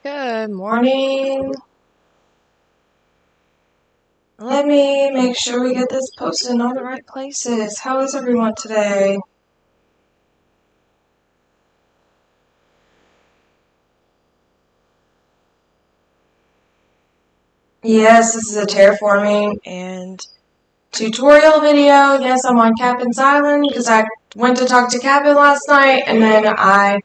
Good morning. Let me make sure we get this posted in all the right places. How is everyone today? Yes, this is a terraforming and tutorial video. Yes, I'm on Captain's Island because I went to talk to Captain last night and then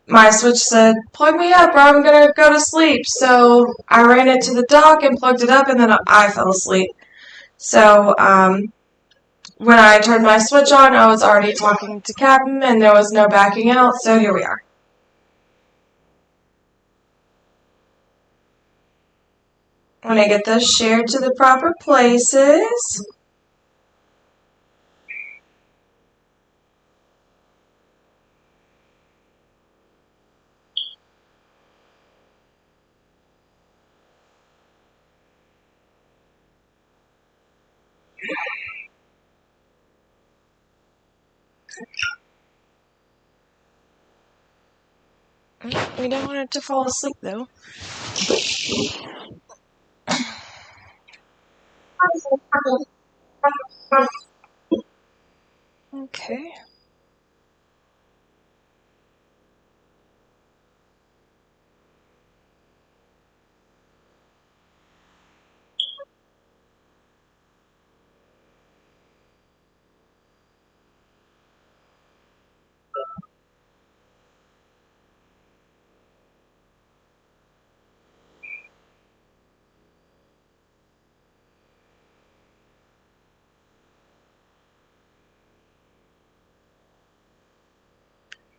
my Switch said, plug me up or I'm gonna go to sleep. So I ran it to the dock and plugged it up and then I fell asleep. So, when I turned my Switch on, I was already talking to Captain and there was no backing out, so here we are. When I get those shared to the proper places. We don't want it to fall asleep though. Okay.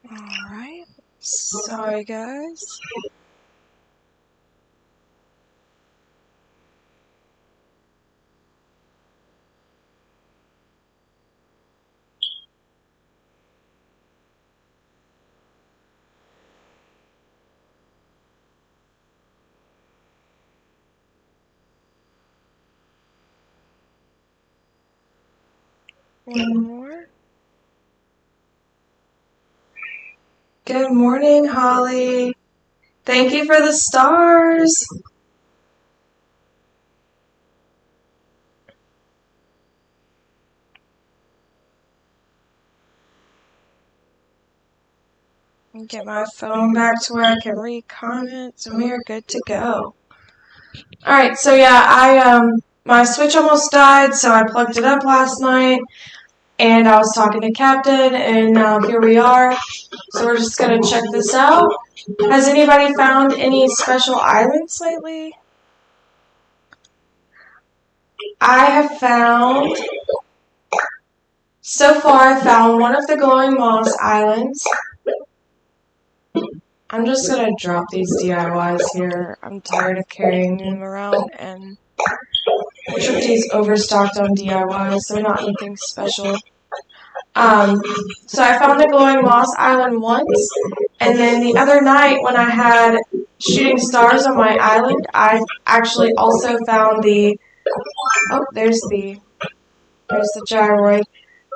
Alright. Sorry guys. One more. Good morning, Holly. Thank you for the stars. Get my phone back to where I can read comments and we are good to go. Alright, so yeah, my Switch almost died, so I plugged it up last night. And I was talking to Captain, and now here we are. So we're just going to check this out. Has anybody found any special islands lately? I have found, so far I found one of the glowing moss islands. I'm just going to drop these DIYs here. I'm tired of carrying them around, and Tripty's overstocked on DIYs, so not anything special. So I found the glowing moss island once, and then the other night when I had shooting stars on my island, I actually also found there's the gyroid.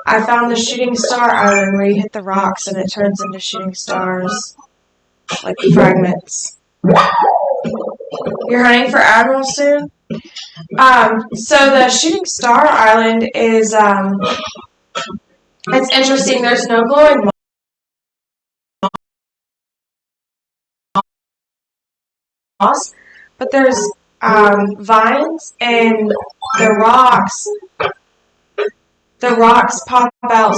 I found the shooting star island where you hit the rocks and it turns into shooting stars, like fragments. You're hunting for Admiral soon? So the shooting star island is, it's interesting. There's no glowing moss, but there's vines and the rocks pop out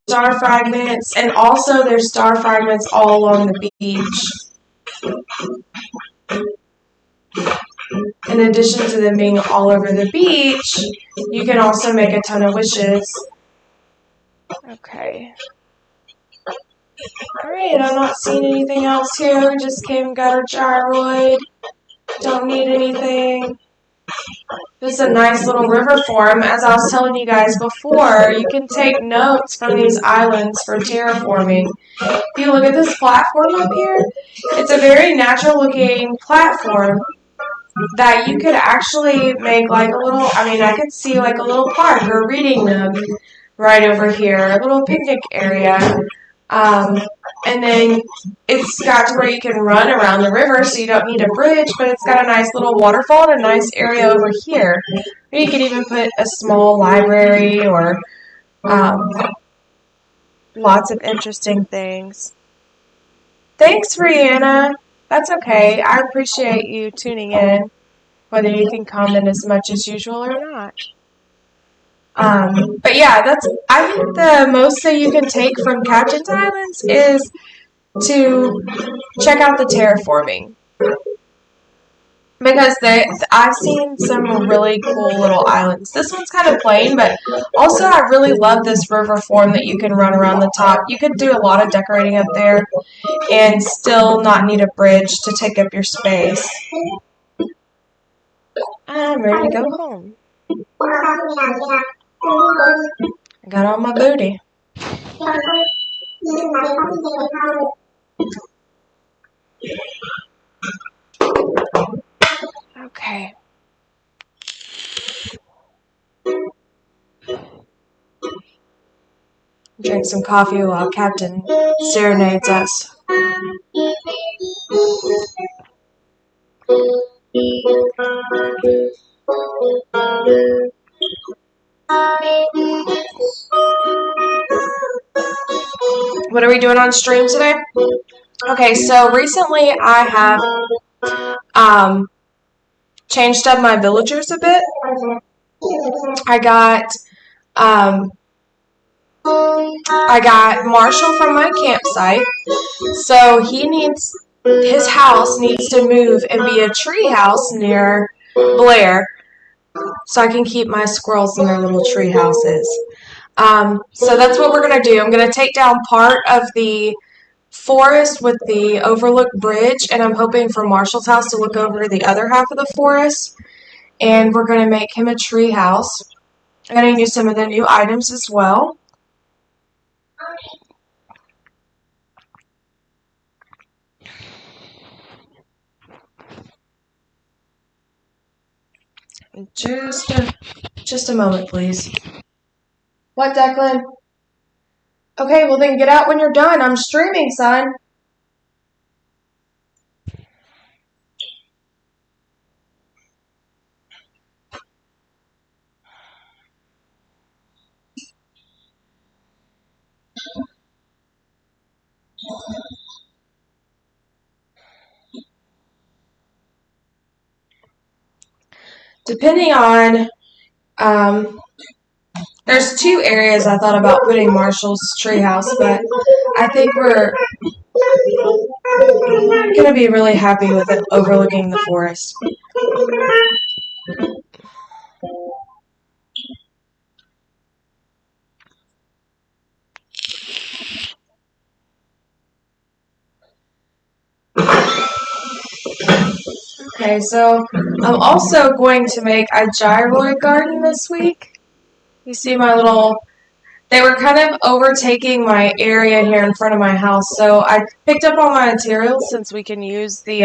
star fragments, and also there's star fragments all along the beach. In addition to them being all over the beach, you can also make a ton of wishes. Okay. Alright, I'm not seeing anything else here. We just came and got our gyroid. Don't need anything. This is a nice little river form. As I was telling you guys before, you can take notes from these islands for terraforming. If you look at this platform up here, it's a very natural looking platform that you could actually make like a little, I could see like a little park or reading nook right over here, a little picnic area. and then it's got to where you can run around the river, so you don't need a bridge, but it's got a nice little waterfall and a nice area over here. You could even put a small library or lots of interesting things. Thanks, Rihanna. That's okay. I appreciate you tuning in, whether you can comment as much as usual or not. But yeah, I think the most that you can take from Captain's Islands is to check out the terraforming. Because I've seen some really cool little islands. This one's kind of plain, but also I really love this river form that you can run around the top. You could do a lot of decorating up there and still not need a bridge to take up your space. I'm ready to go home. I got all my booty. Okay. Drink some coffee while Captain serenades us. What are we doing on stream today? Okay, so recently I have changed up my villagers a bit. I got Marshall from my campsite, so his house needs to move and be a treehouse near Blair, so I can keep my squirrels in their little tree houses. So that's what we're going to do. I'm going to take down part of the forest with the overlook bridge, and I'm hoping for Marshall's house to look over the other half of the forest, and we're going to make him a tree house. I'm going to use some of the new items as well. Just a moment, please. What, Declan? Okay, well then get out when you're done. I'm streaming, son. Depending on, there's two areas I thought about putting Marshall's treehouse, but I think we're going to be really happy with it overlooking the forest. Okay, so I'm also going to make a gyroid garden this week. You see my they were kind of overtaking my area here in front of my house, so I picked up all my materials since we can use the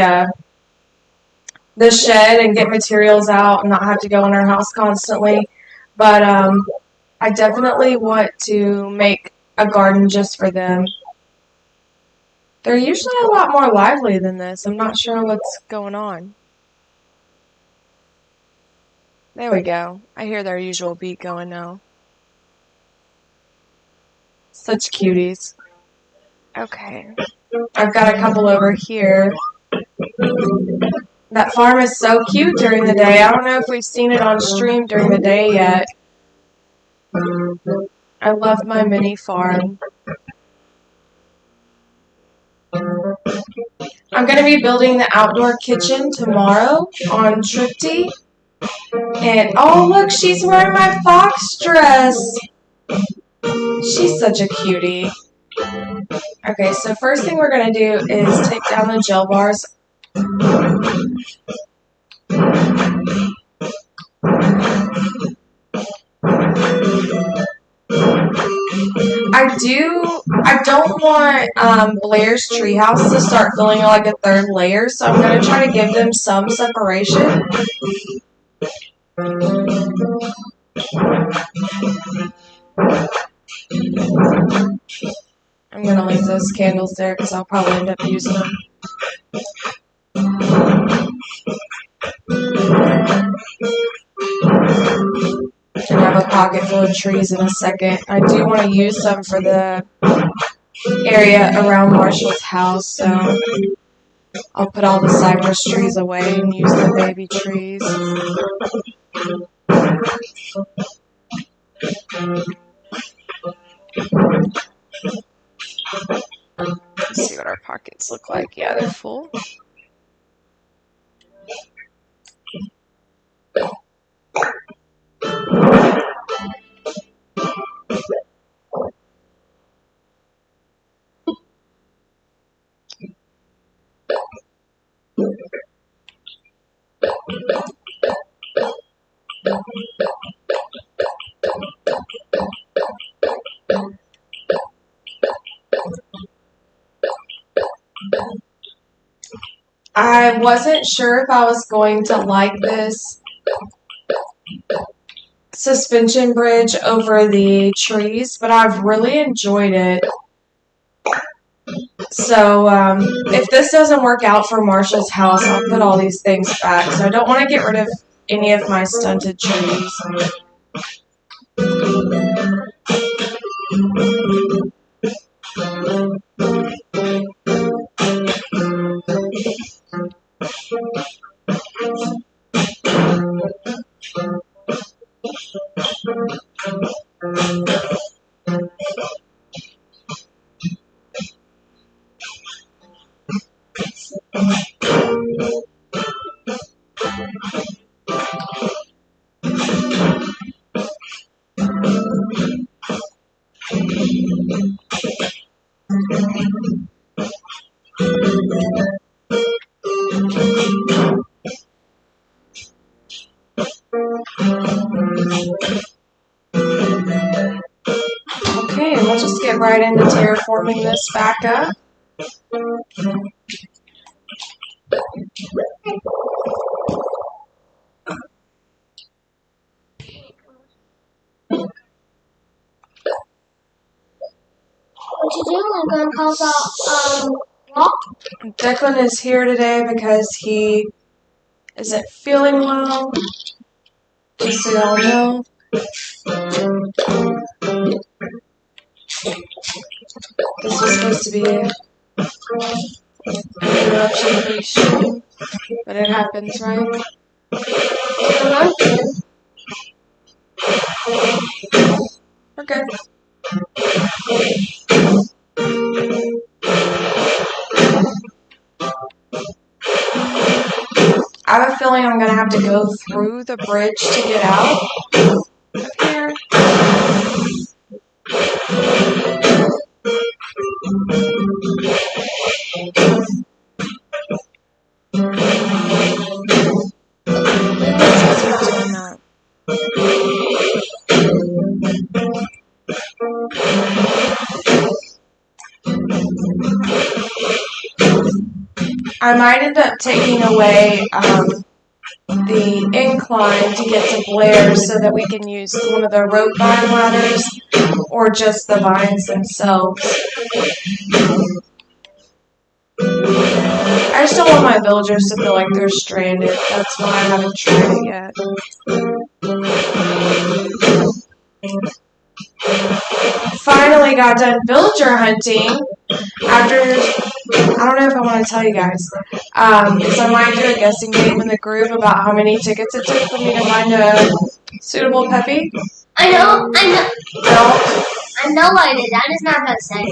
shed and get materials out and not have to go in our house constantly. But I definitely want to make a garden just for them. They're usually a lot more lively than this. I'm not sure what's going on. There we go. I hear their usual beat going now. Such cuties. Okay. I've got a couple over here. That farm is so cute during the day. I don't know if we've seen it on stream during the day yet. I love my mini farm. I'm going to be building the outdoor kitchen tomorrow on Tripty. And, oh, look, she's wearing my fox dress. She's such a cutie. Okay, so first thing we're going to do is take down the gel bars. I don't want Blair's treehouse to start feeling like a third layer, so I'm going to try to give them some separation. I'm going to leave those candles there because I'll probably end up using them. And have a pocket full of trees in a second. I do want to use some for the area around Marshall's house, so I'll put all the cypress trees away and use the baby trees. Let's see what our pockets look like. Yeah, they're full. I wasn't sure if I was going to like this suspension bridge over the trees, but I've really enjoyed it. So if this doesn't work out for Marshall's house, I'll put all these things back. So I don't want to get rid of any of my stunted trees. Okay, and we'll just get right into terraforming this back up. What you doing? I'm going to call the walk. Declan is here today because he isn't feeling well, just so y'all know. This was supposed to be an interruption free stream, but it happens, right? We're good. I have a feeling I'm going to have to go through the bridge to get out of here. I might end up taking away the incline to get to Blair so that we can use one of the rope vine ladders or just the vines themselves. I just don't want my villagers to feel like they're stranded. That's why I haven't tried it yet. Finally got done villager hunting after, I don't know if I want to tell you guys, because I might do a guessing game in the group about how many tickets it took for me to find a suitable puppy. I know. No? I did. That is not what I said.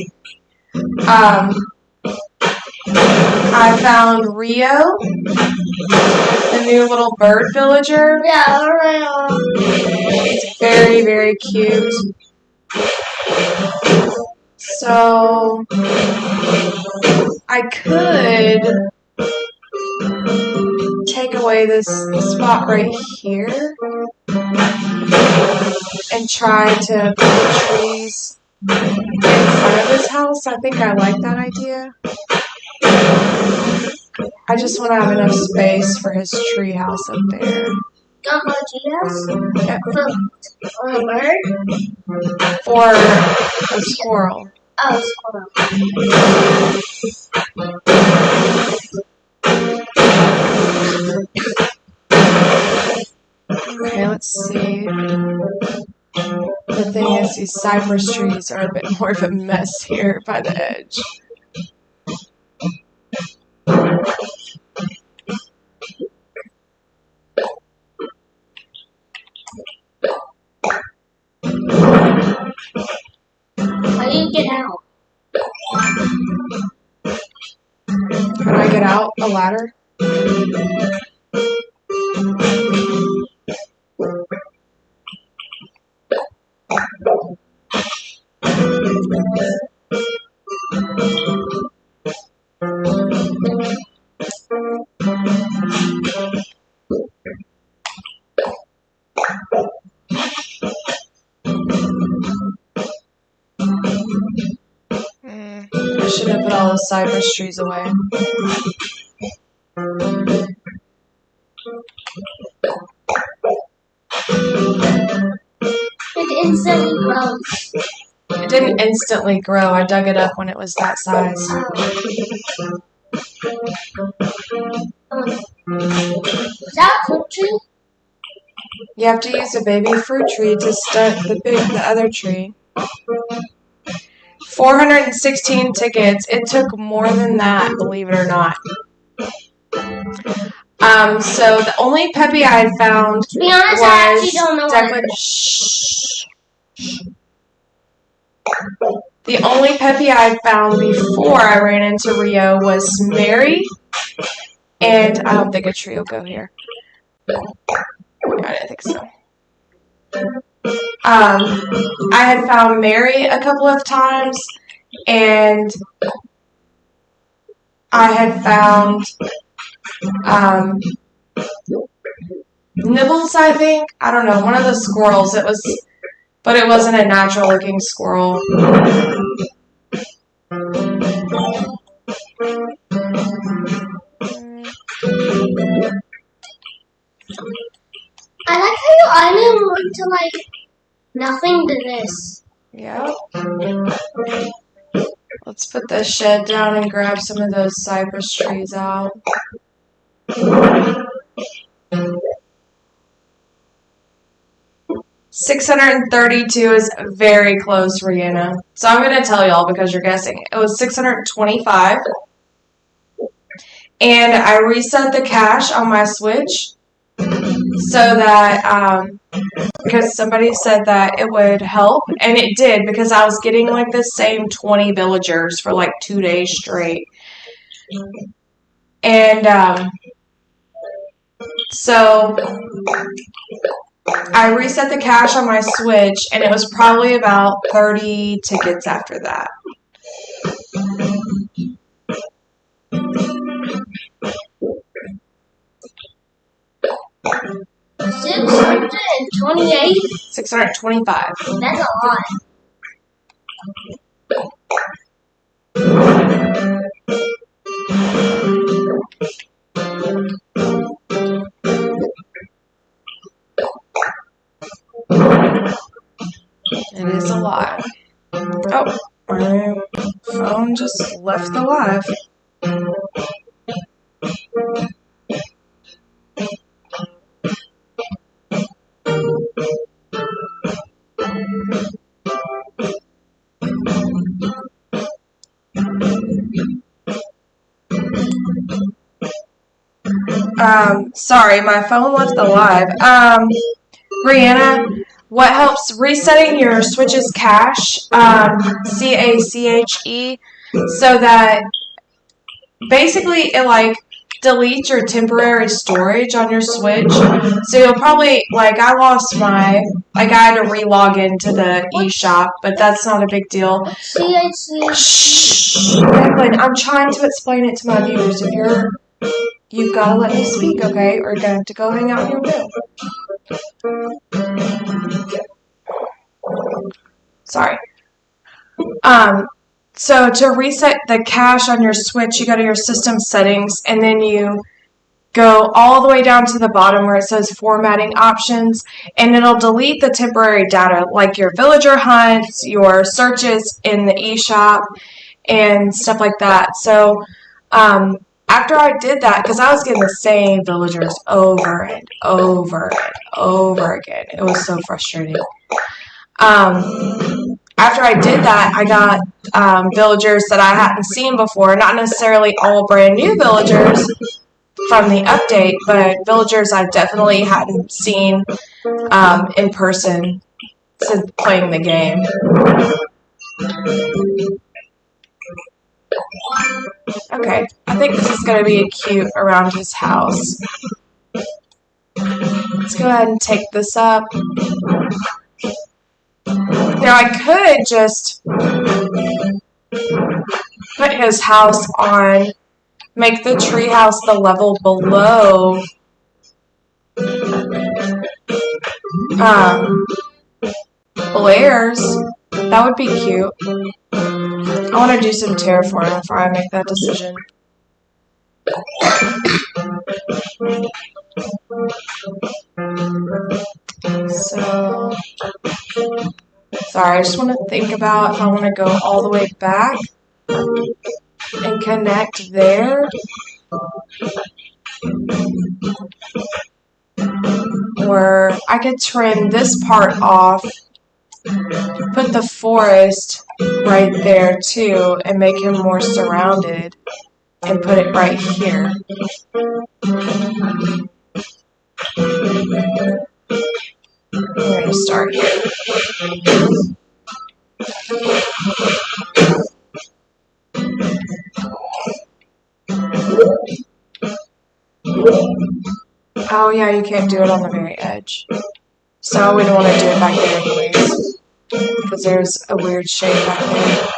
I found Rio, the new little bird villager. Yeah, Rio. It's very, very cute. So I could take away this spot right here and try to put the trees in front of his house. I think I like that idea. I just want to have enough space for his treehouse up there. Don't go to treehouse? Yep. For a bird? For a squirrel. Oh, squirrel. Okay, let's see. The thing is, these cypress trees are a bit more of a mess here by the edge. How do you get out? How do I get out? A ladder? I should have put all those cypress trees away. It instantly grows. It didn't instantly grow. I dug it up when it was that size. Is that a fruit tree? You have to use a baby fruit tree to start the other tree. 416 tickets. It took more than that, believe it or not. So the only Peppy I had found To be honest, I actually don't know The only Peppy I had found before I ran into Rio was Mary, and I don't think a tree will go here. I didn't think so. I had found Mary a couple of times, and I had found Nibbles, I think. I don't know, one of the squirrels. But it wasn't a natural looking squirrel. I like how your island went to like nothing to this. Yep. Let's put the shed down and grab some of those cypress trees out. $632 is very close, Rihanna. So I'm going to tell y'all because you're guessing. It was $625. And I reset the cache on my Switch so that, because somebody said that it would help, and it did, because I was getting like the same 20 villagers for like 2 days straight. And so I reset the cache on my Switch, and it was probably about 30 tickets after that. $628? 625. That's a lot. It is a lot. Oh, my phone just left the live. Sorry, my phone left the live. Brianna, what helps resetting your Switch's cache, CACHE, so that basically it like deletes your temporary storage on your Switch. So you'll probably, like, I lost my, like, I had to re-log into the eShop, but that's not a big deal. Shh, Evelyn, I'm trying to explain it to my viewers. You've got to let me speak, okay? Or you're going to have to go hang out in your room. Sorry. So to reset the cache on your Switch, you go to your system settings, and then you go all the way down to the bottom where it says formatting options, and it'll delete the temporary data like your villager hunts, your searches in the eShop, and stuff like that. So after I did that, because I was getting the same villagers over and over and over again, it was so frustrating. After I did that, I got villagers that I hadn't seen before, not necessarily all brand new villagers from the update, but villagers I definitely hadn't seen in person since playing the game. Okay, I think this is going to be cute around his house. Let's go ahead and take this up. Now I could just put his house on, make the treehouse the level below Blair's. That would be cute. I want to do some terraforming before I make that decision. So, sorry, I just want to think about if I want to go all the way back and connect there, or I could trim this part off, put the forest right there too, and make him more surrounded, and put it right here. I'm going to start here. Oh yeah, you can't do it on the very edge. So I wouldn't want to do it back there anyways, because there's a weird shape back there.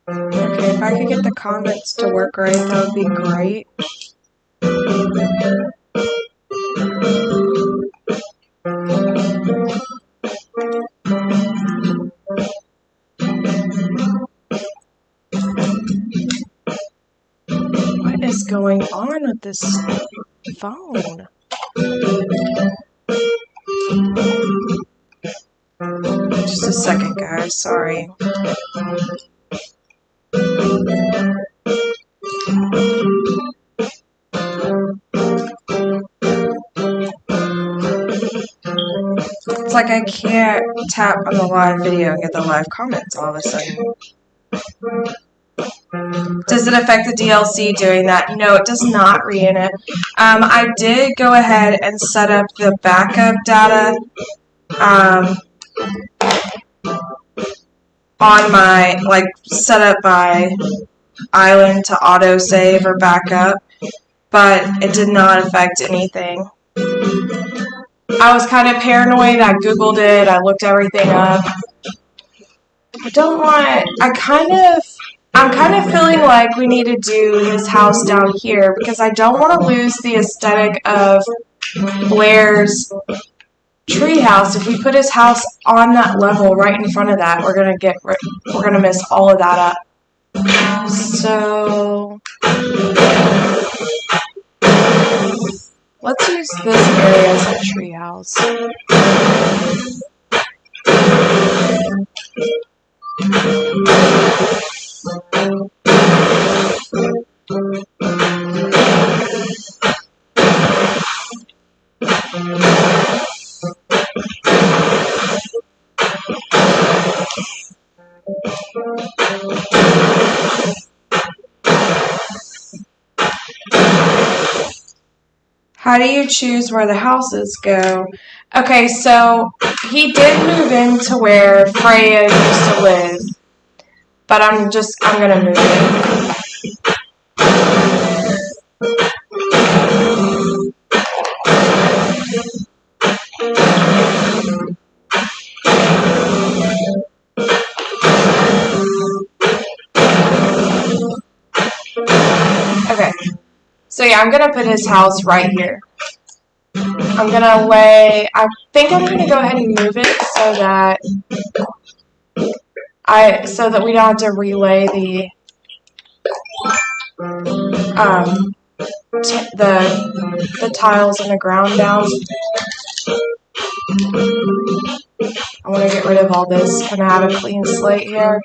Okay, if I could get the comments to work right, that would be great. What is going on with this phone? Just a second, guys. Sorry. It's like I can't tap on the live video and get the live comments all of a sudden. Does it affect the DLC doing that? No, it does not, Rihanna. I did go ahead and set up the backup data on my, set up my island to autosave or backup, but it did not affect anything. I was kind of paranoid. I Googled it. I looked everything up. I'm kind of feeling like we need to do his house down here because I don't want to lose the aesthetic of Blair's treehouse. If we put his house on that level right in front of that, we're gonna miss all of that up. So let's use this area as a treehouse. How do you choose where the houses go? Okay, so he did move into where Freya used to live, but I'm gonna move it. Okay, so yeah, I'm gonna put his house right here. I think I'm gonna go ahead and move it so that we don't have to relay the tiles and the ground down. I want to get rid of all this, kind of have a clean slate here.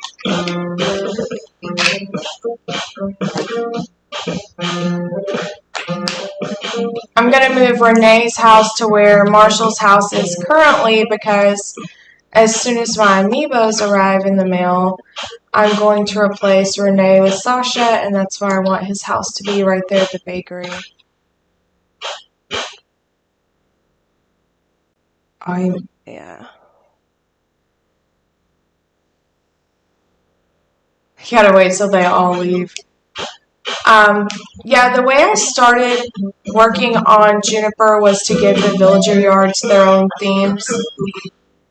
I'm going to move Renee's house to where Marshall's house is currently, because as soon as my amiibos arrive in the mail, I'm going to replace Renee with Sasha, and that's why I want his house to be right there at the bakery. Yeah. You gotta wait till they all leave. Yeah, the way I started working on Juniper was to give the villager yards their own themes.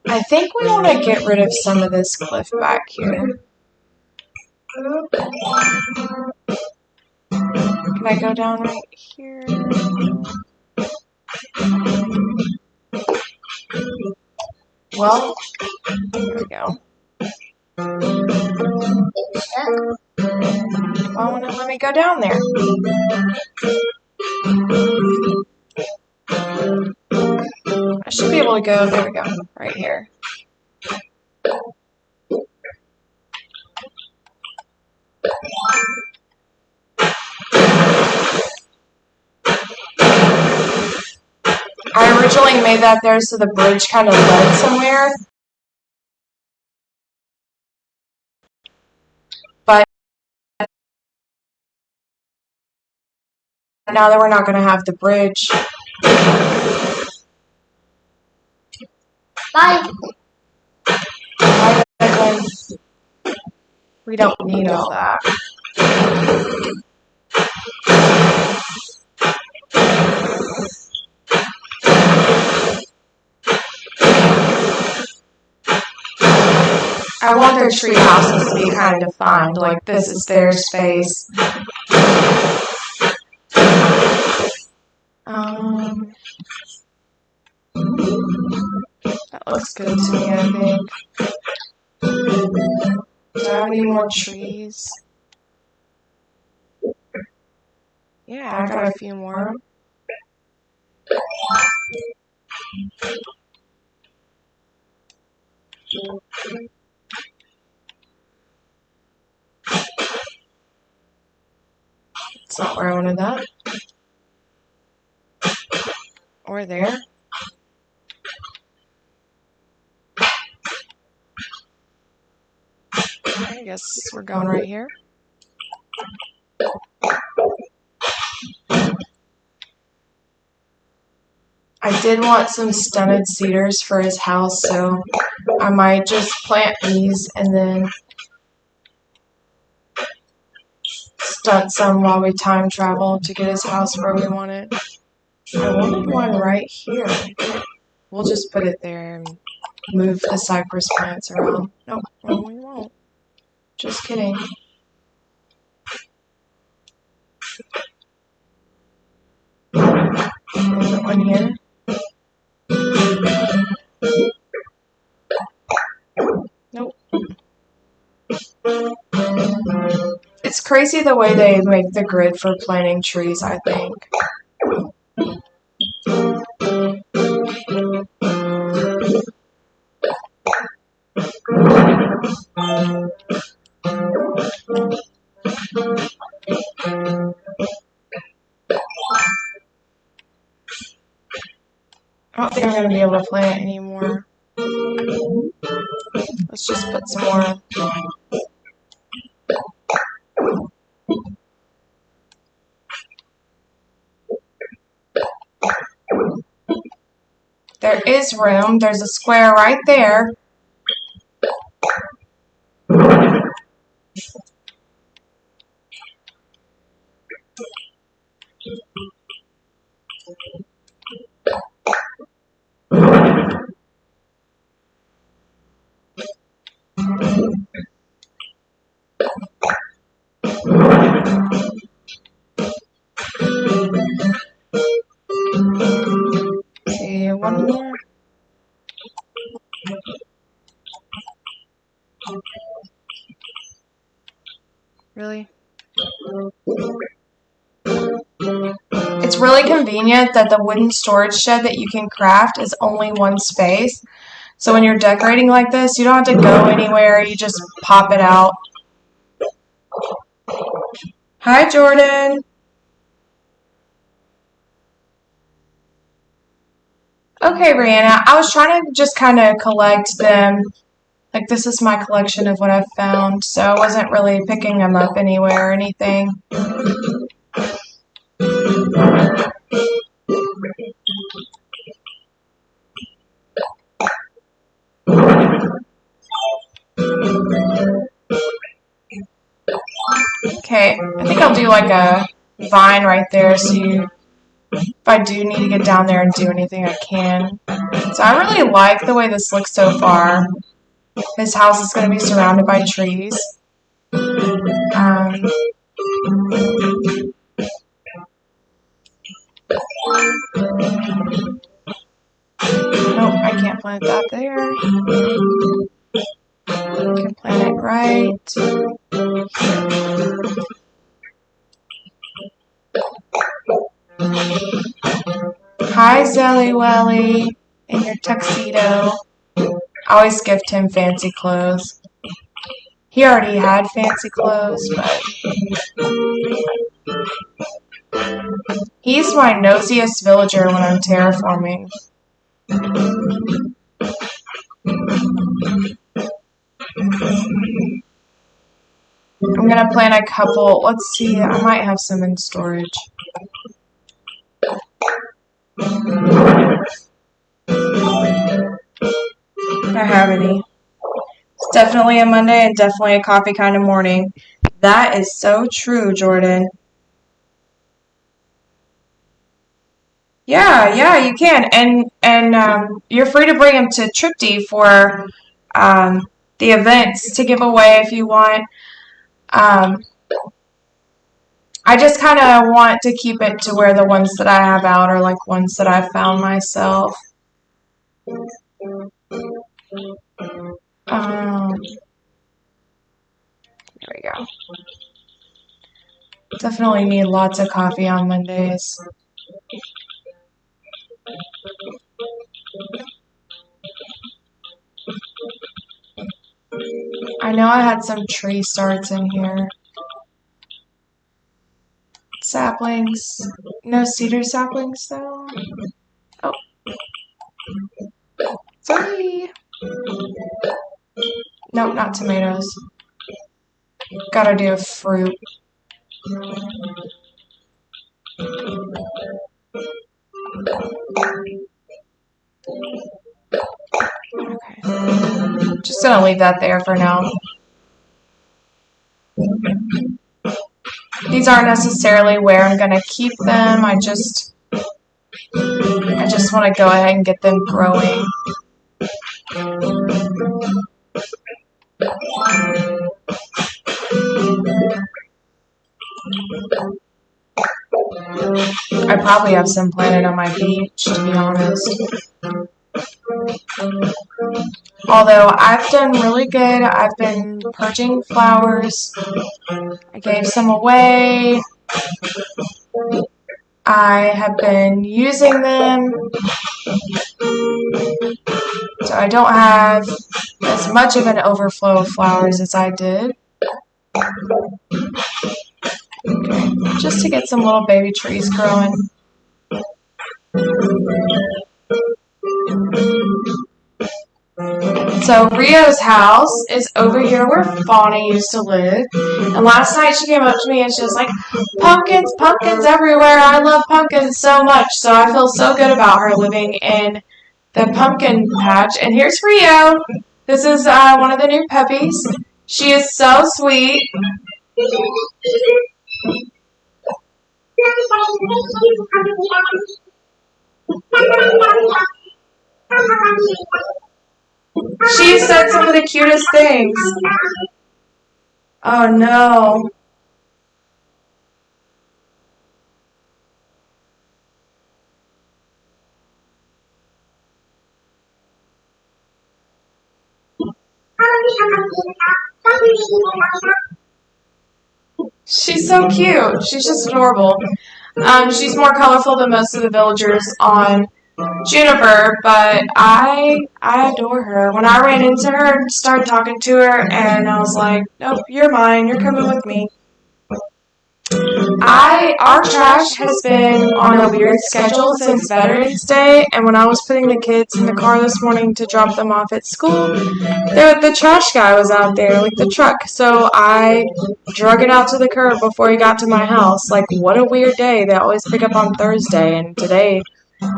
I think we want to get rid of some of this cliff back here. Can I go down right here? Well, there we go. Why won't it let me go down there? I should be able to go, there we go, right here. I originally made that there so the bridge kind of led somewhere. But now that we're not going to have the bridge. Bye. We don't need all that. I want their tree houses to be kind of defined, like this is their space. That looks good to me, I think. Do I have any more trees? Yeah, I got a few more. That's not where I wanted that. Or there. I guess we're going right here. I did want some stunted cedars for his house, so I might just plant these and then stunt some while we time travel to get his house where we want it. I wanted one right here. We'll just put it there and move the cypress plants around. Nope, well, we won't. Just kidding. Put one here. Nope. It's crazy the way they make the grid for planting trees, I think. I don't think I'm going to be able to plant anymore. Let's just put some more. There is room. There's a square right there. Okay, one more. Really? It's really convenient that the wooden storage shed that you can craft is only one space. So when you're decorating like this, you don't have to go anywhere. You just pop it out. Hi, Jordan. Okay, Rihanna. I was trying to just kind of collect them. Like, this is my collection of what I've found. So I wasn't really picking them up anywhere or anything. Okay, I think I'll do like a vine right there so if I do need to get down there and do anything, I can. So I really like the way this looks so far. His house is going to be surrounded by trees. Nope, I can't plant that there. I can plant it right here. Hi, Zelly Welly, in your tuxedo. I always gift him fancy clothes. He already had fancy clothes, but he's my nosiest villager when I'm terraforming. I'm gonna plant a couple. Let's see, I might have some in storage. Don't have any. It's definitely a Monday and definitely a coffee kind of morning. That is so true, Jordan. Yeah, you can, and you're free to bring them to Tripty for the events to give away if you want. I just kind of want to keep it to where the ones that I have out are like ones that I found myself. There we go. Definitely need lots of coffee on Mondays. I know I had some tree starts in here. Saplings. No cedar saplings though. Oh. Sorry. Nope, not tomatoes. Gotta do a fruit. Okay. Just gonna leave that there for now. These aren't necessarily where I'm gonna keep them. I just want to go ahead and get them growing. I probably have some planted on my beach, to be honest. Although I've done really good. I've been purging flowers. I gave some away. I have been using them. So I don't have as much of an overflow of flowers as I did. Okay, just to get some little baby trees growing. So Rio's house is over here where Fauna used to live. And last night she came up to me and she was like, pumpkins, pumpkins everywhere. I love pumpkins so much. So I feel so good about her living in the pumpkin patch. And here's Rio. This is one of the new puppies. She is so sweet. She said some of the cutest things. Oh no. She's so cute. She's just adorable. She's more colorful than most of the villagers on Juniper, but I adore her. When I ran into her and started talking to her, and I was like, nope, you're mine. You're coming with me. Our trash has been on a weird schedule since Veterans Day, and when I was putting the kids in the car this morning to drop them off at school, the trash guy was out there, like the truck, so I drug it out to the curb before he got to my house. Like, what a weird day. They always pick up on Thursday, and today,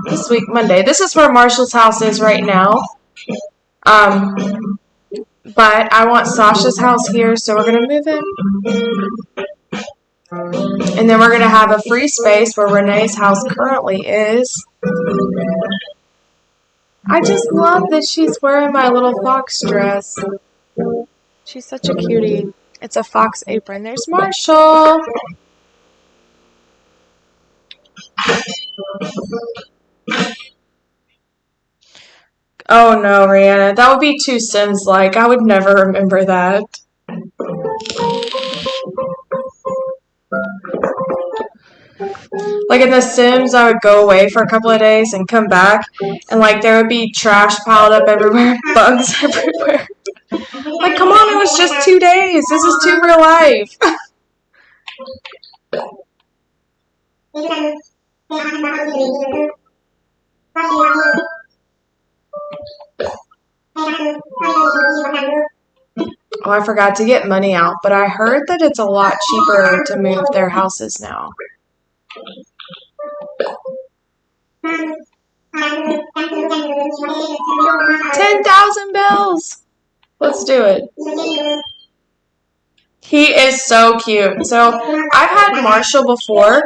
this week, Monday. This is where Marshall's house is right now. But I want Sasha's house here, so we're going to move in. And then we're going to have a free space where Renee's house currently is. I just love that she's wearing my little fox dress. She's such a cutie. It's a fox apron. There's Marshall. Oh no, Rihanna. That would be too Sims-like. I would never remember that. Like in The Sims, I would go away for a couple of days and come back, and like there would be trash piled up everywhere, bugs everywhere. Like, come on, it was just 2 days. This is too real life. Oh, I forgot to get money out, but I heard that it's a lot cheaper to move their houses now. 10,000 bells. Let's do it. He is so cute. So I've had Marshall before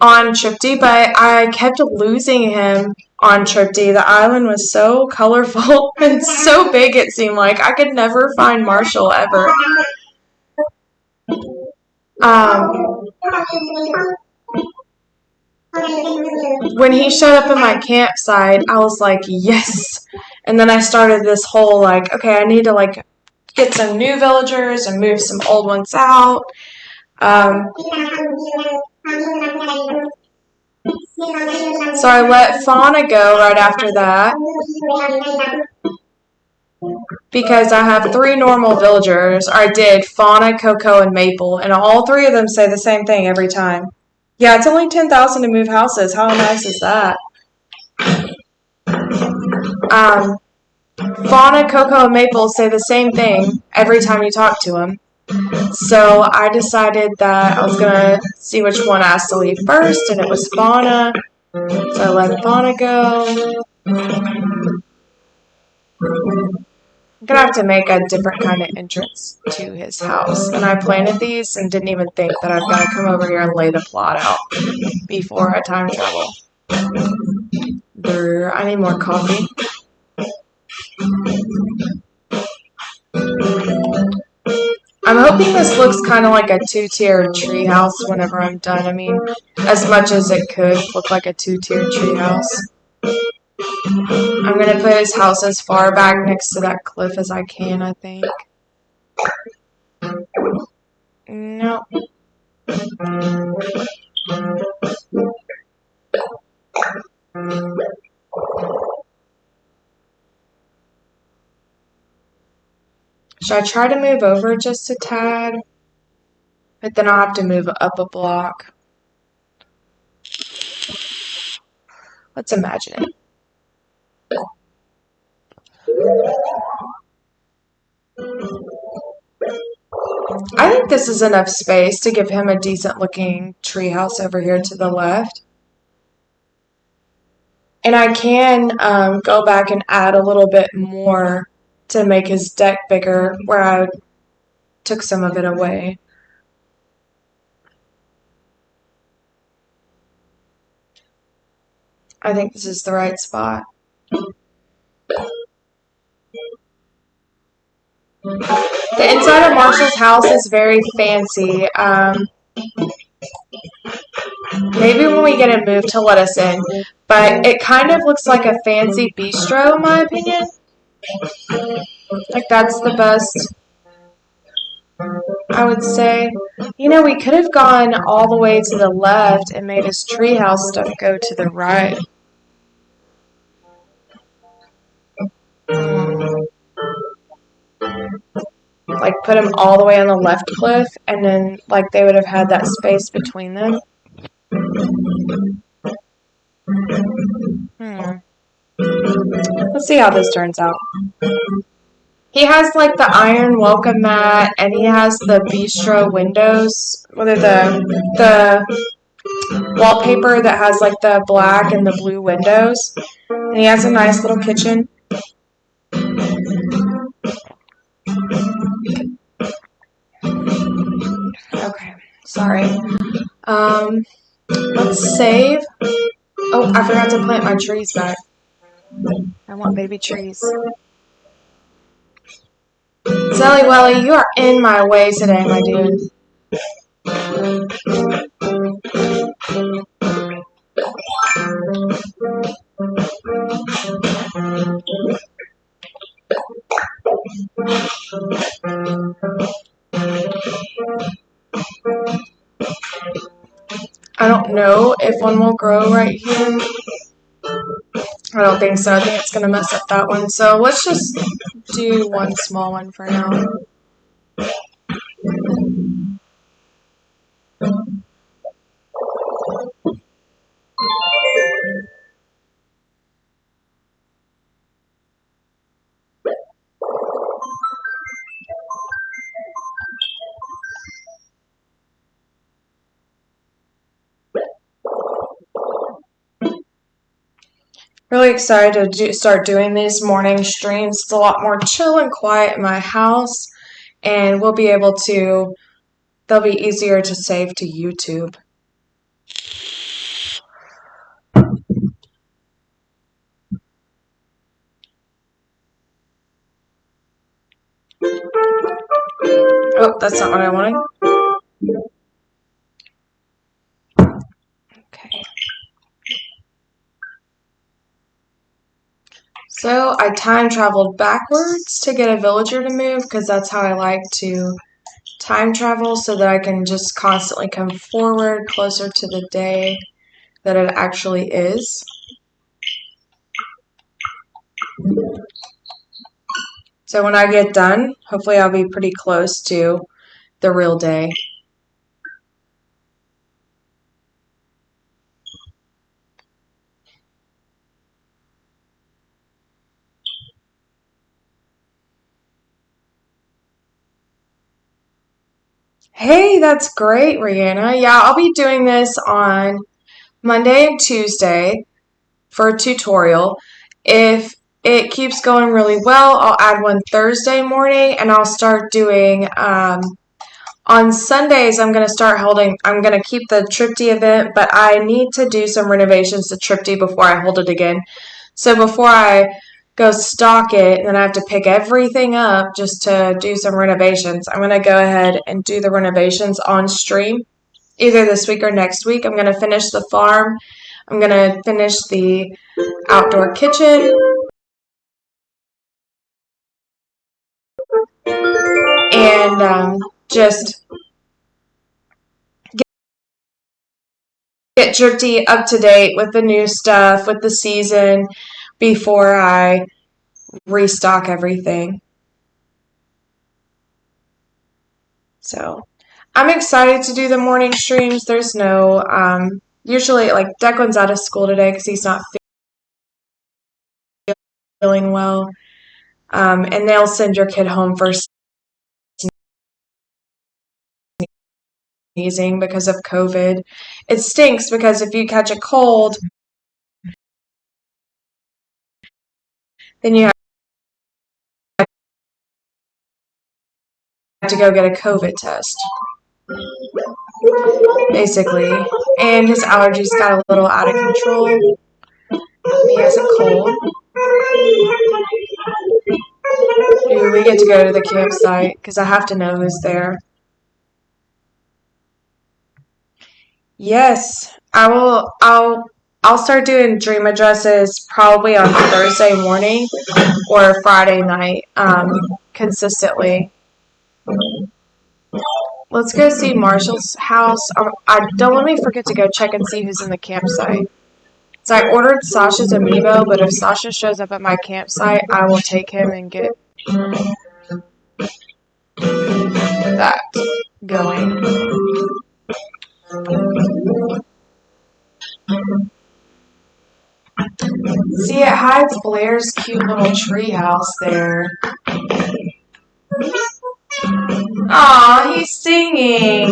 on Tripty, but I kept losing him on Tripty. The island was so colorful and so big, it seemed like. I could never find Marshall ever. When he showed up in my campsite, I was like, yes. And then I started this whole, like, okay, I need to, like, get some new villagers and move some old ones out. So I let Fauna go right after that because I have 3 normal villagers. Or I did Fauna, Coco, and Maple, and all 3 of them say the same thing every time. Yeah, it's only 10,000 to move houses. How nice is that? Fauna, Coco, and Maple say the same thing every time you talk to them. So I decided that I was going to see which one asked to leave first, and it was Fauna. So I let Fauna go. I'm going to have to make a different kind of entrance to his house. And I planted these and didn't even think that I've got to come over here and lay the plot out before I time travel. I need more coffee. I'm hoping this looks kind of like a 2-tiered treehouse whenever I'm done. I mean, as much as it could look like a 2-tiered treehouse. I'm going to put his house as far back next to that cliff as I can, I think. No. Should I try to move over just a tad? But then I'll have to move up a block. Let's imagine it. I think this is enough space to give him a decent looking treehouse over here to the left. And I can go back and add a little bit more to make his deck bigger where I took some of it away. I think this is the right spot. The inside of Marshall's house is very fancy. Maybe when we get it moved, he'll let us in. But it kind of looks like a fancy bistro, in my opinion. Like, that's the best, I would say. You know, we could have gone all the way to the left and made his treehouse stuff go to the right. Like, put him all the way on the left cliff, and then, like, they would have had that space between them. Let's see how this turns out. He has like the iron welcome mat, and he has the bistro windows, whether the wallpaper that has like the black and the blue windows, and he has a nice little kitchen. Okay, sorry. Let's save. Oh, I forgot to plant my trees back. I want baby trees. Zelly Welly, you are in my way today, my dude. I don't know if one will grow right here. I don't think so. I think it's going to mess up that one. So let's just do one small one for now. Really excited to start doing these morning streams. It's a lot more chill and quiet in my house, and we'll be able to, they'll be easier to save to YouTube. Oh, that's not what I wanted. Okay. So I time traveled backwards to get a villager to move because that's how I like to time travel, so that I can just constantly come forward closer to the day that it actually is. So when I get done, hopefully I'll be pretty close to the real day. Hey, that's great, Rihanna. Yeah, I'll be doing this on Monday and Tuesday for a tutorial. If it keeps going really well, I'll add one Thursday morning, and I'll start doing on Sundays. I'm going to keep the Tripty event, but I need to do some renovations to Tripty before I hold it again. So before I go stock it, and then I have to pick everything up just to do some renovations, I'm going to go ahead and do the renovations on stream, either this week or next week. I'm going to finish the farm. I'm going to finish the outdoor kitchen. And just get Tripty up to date with the new stuff, with the season, before I restock everything. So I'm excited to do the morning streams. There's no, usually, like, Declan's out of school today because he's not feeling well. And they'll send your kid home for sneezing because of COVID. It stinks because if you catch a cold, then you have to go get a COVID test, basically. And his allergies got a little out of control. He has a cold. Do we get to go to the campsite? Because I have to know who's there. Yes, I will. I'll start doing dream addresses probably on Thursday morning or Friday night, consistently. Let's go see Marshal's house. I don't want me to forget to go check and see who's in the campsite. So I ordered Sasha's amiibo, but if Sasha shows up at my campsite, I will take him and get that going. See, it hides Blair's cute little treehouse there. Aw, he's singing.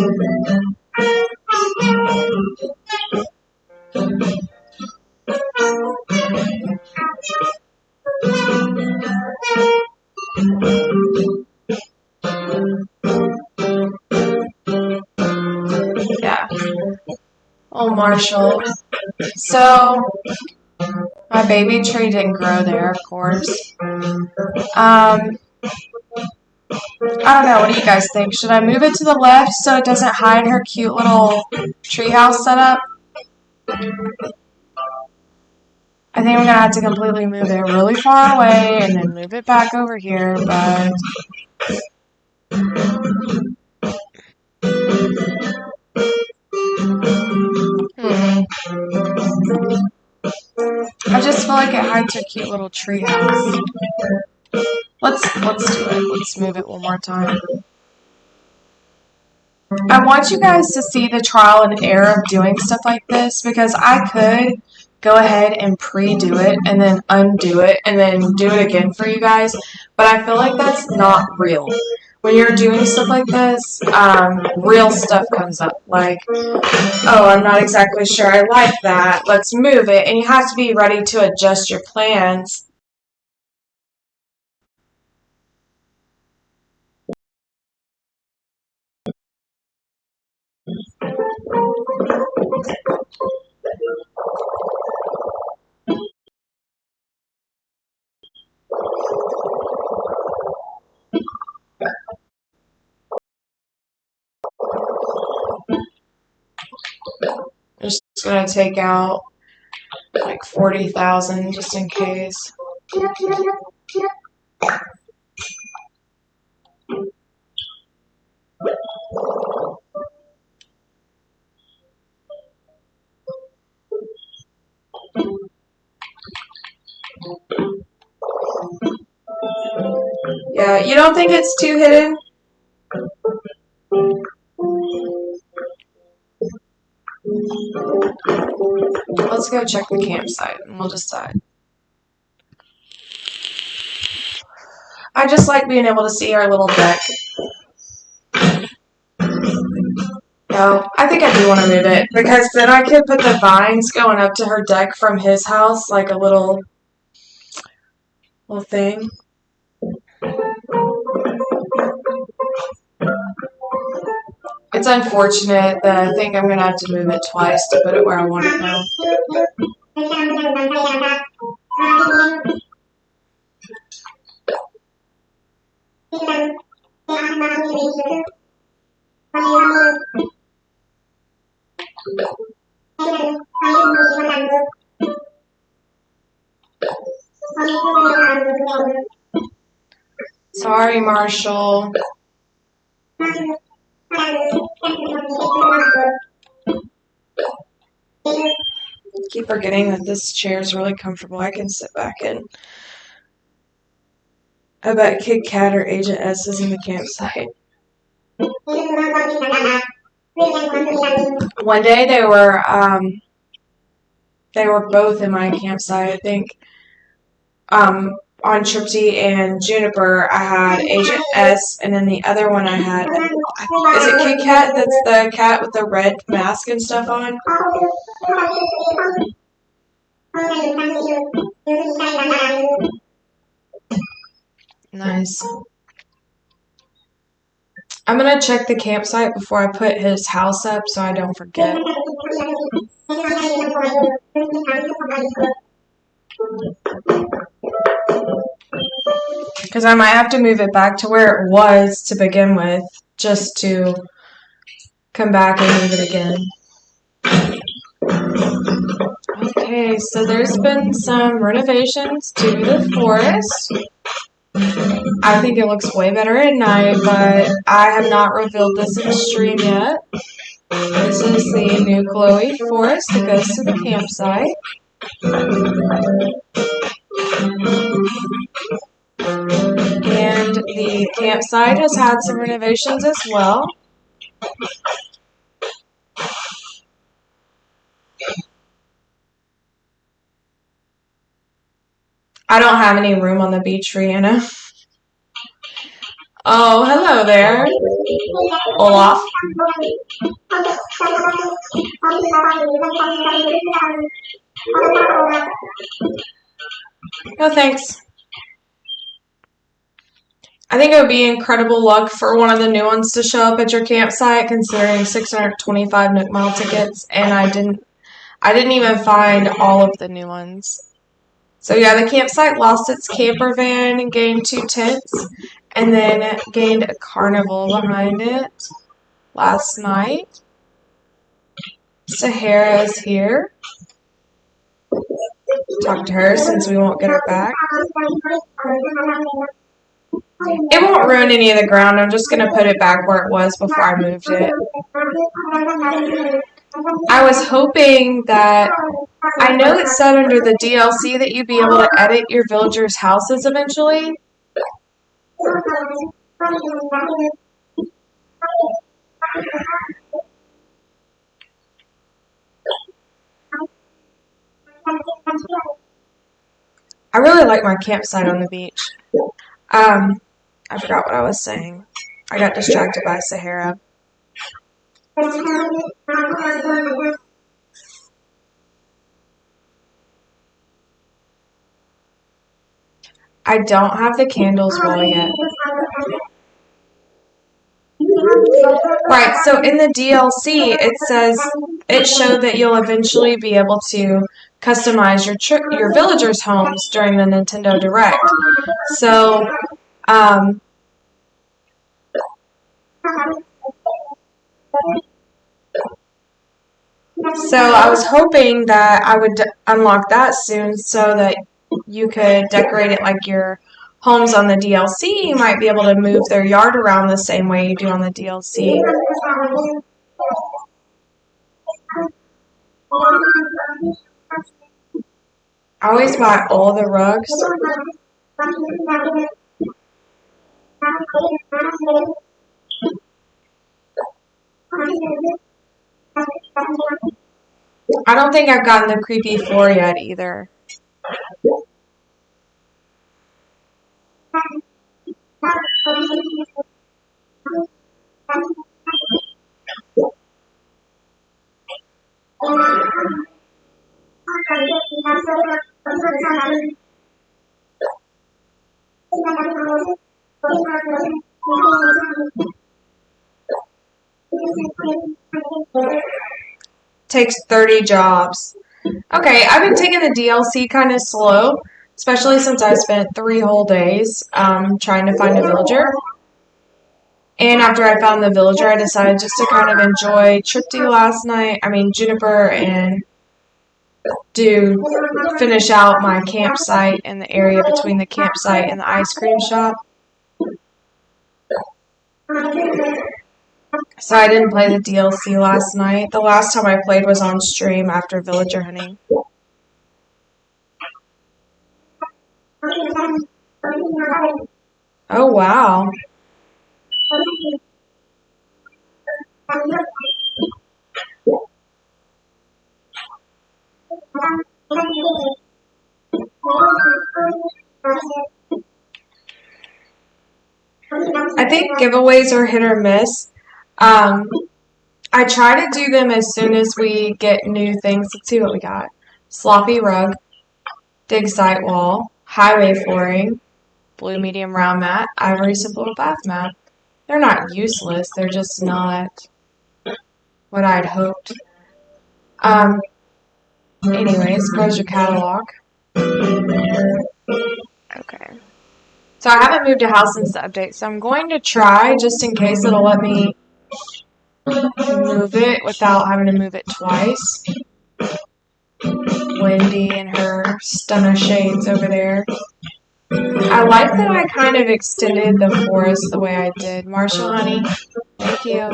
Yeah. Oh, Marshall. So, my baby tree didn't grow there, of course. I don't know. What do you guys think? Should I move it to the left so it doesn't hide her cute little treehouse setup? I think we're going to have to completely move it really far away and then move it back over here, but... I just feel like it hides her cute little treehouse. Let's do it. Let's move it one more time. I want you guys to see the trial and error of doing stuff like this because I could go ahead and pre-do it and then undo it and then do it again for you guys, but I feel like that's not real. When you're doing stuff like this, real stuff comes up, like, oh, I'm not exactly sure I like that, let's move it, and you have to be ready to adjust your plans. I'm just going to take out like 40,000 just in case. Yeah, you don't think it's too hidden? Let's go check the campsite and we'll decide. I just like being able to see our little deck. No, I think I do want to move it because then I could put the vines going up to her deck from his house, like a little thing. It's unfortunate that I think I'm going to have to move it twice to put it where I want it now. Sorry, Marshall. Keep forgetting that this chair is really comfortable. I can sit back in. I bet Kid Kat or Agent S is in the campsite. One day they were both in my campsite. I think on Tripty and Juniper I had Agent S, and then the other one I had, is it Kit Kat? That's the cat with the red mask and stuff on. Nice. I'm going to check the campsite before I put his house up so I don't forget. Because I might have to move it back to where it was to begin with, just to come back and move it again. Okay, so there's been some renovations to the forest. I think it looks way better at night, but I have not revealed this in stream yet. This is the new glowy forest that goes to the campsite. And the campsite has had some renovations as well. I don't have any room on the beach, Rihanna. Oh, hello there. Olaf. No thanks. I think it would be incredible luck for one of the new ones to show up at your campsite, considering 625 Nook Mile tickets, and I didn't even find all of the new ones. So yeah, the campsite lost its camper van and gained 2 tents, and then gained a carnival behind it last night. Sahara's here. Talk to her since we won't get her back. It won't ruin any of the ground. I'm just going to put it back where it was before I moved it. I was hoping that, I know it said under the DLC that you'd be able to edit your villagers' houses eventually. I really like my campsite on the beach. I forgot what I was saying. I got distracted by Sahara. I don't have the candles well yet. Right, so in the DLC, it says, it showed that you'll eventually be able to customize your villagers' homes during the Nintendo Direct. So, I was hoping that I would unlock that soon so that you could decorate it like your homes on the DLC. You might be able to move their yard around the same way you do on the DLC. I always buy all the rugs. I don't think I've gotten the creepy floor yet either. Takes 30 jobs. Okay, I've been taking the DLC kind of slow, especially since I spent 3 whole days trying to find a villager. And after I found the villager, I decided just to kind of enjoy Tripty last night. I mean, Juniper, and finish out my campsite and the area between the campsite and the ice cream shop. So I didn't play the DLC last night. The last time I played was on stream after villager hunting. Oh, wow. I think giveaways are hit or miss. I try to do them as soon as we get new things. Let's see what we got. Sloppy rug, dig site wall, highway flooring, blue medium round mat, ivory simple bath mat. They're not useless, they're just not what I'd hoped. Anyways, browse your catalog. Okay. So I haven't moved a house since the update, so I'm going to try, just in case it'll let me move it without having to move it twice. Wendy and her stunner shades over there. I like that I kind of extended the forest the way I did. Marshall, honey, thank you.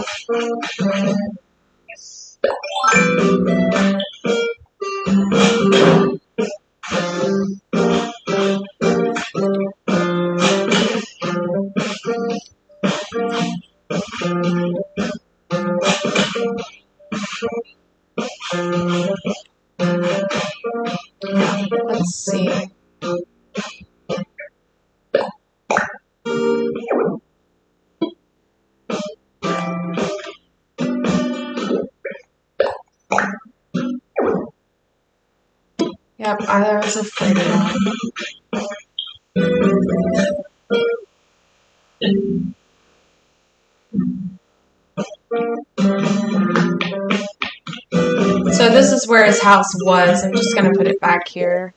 Let's see. Yep, I was afraid of that. So this is where his house was. I'm just going to put it back here.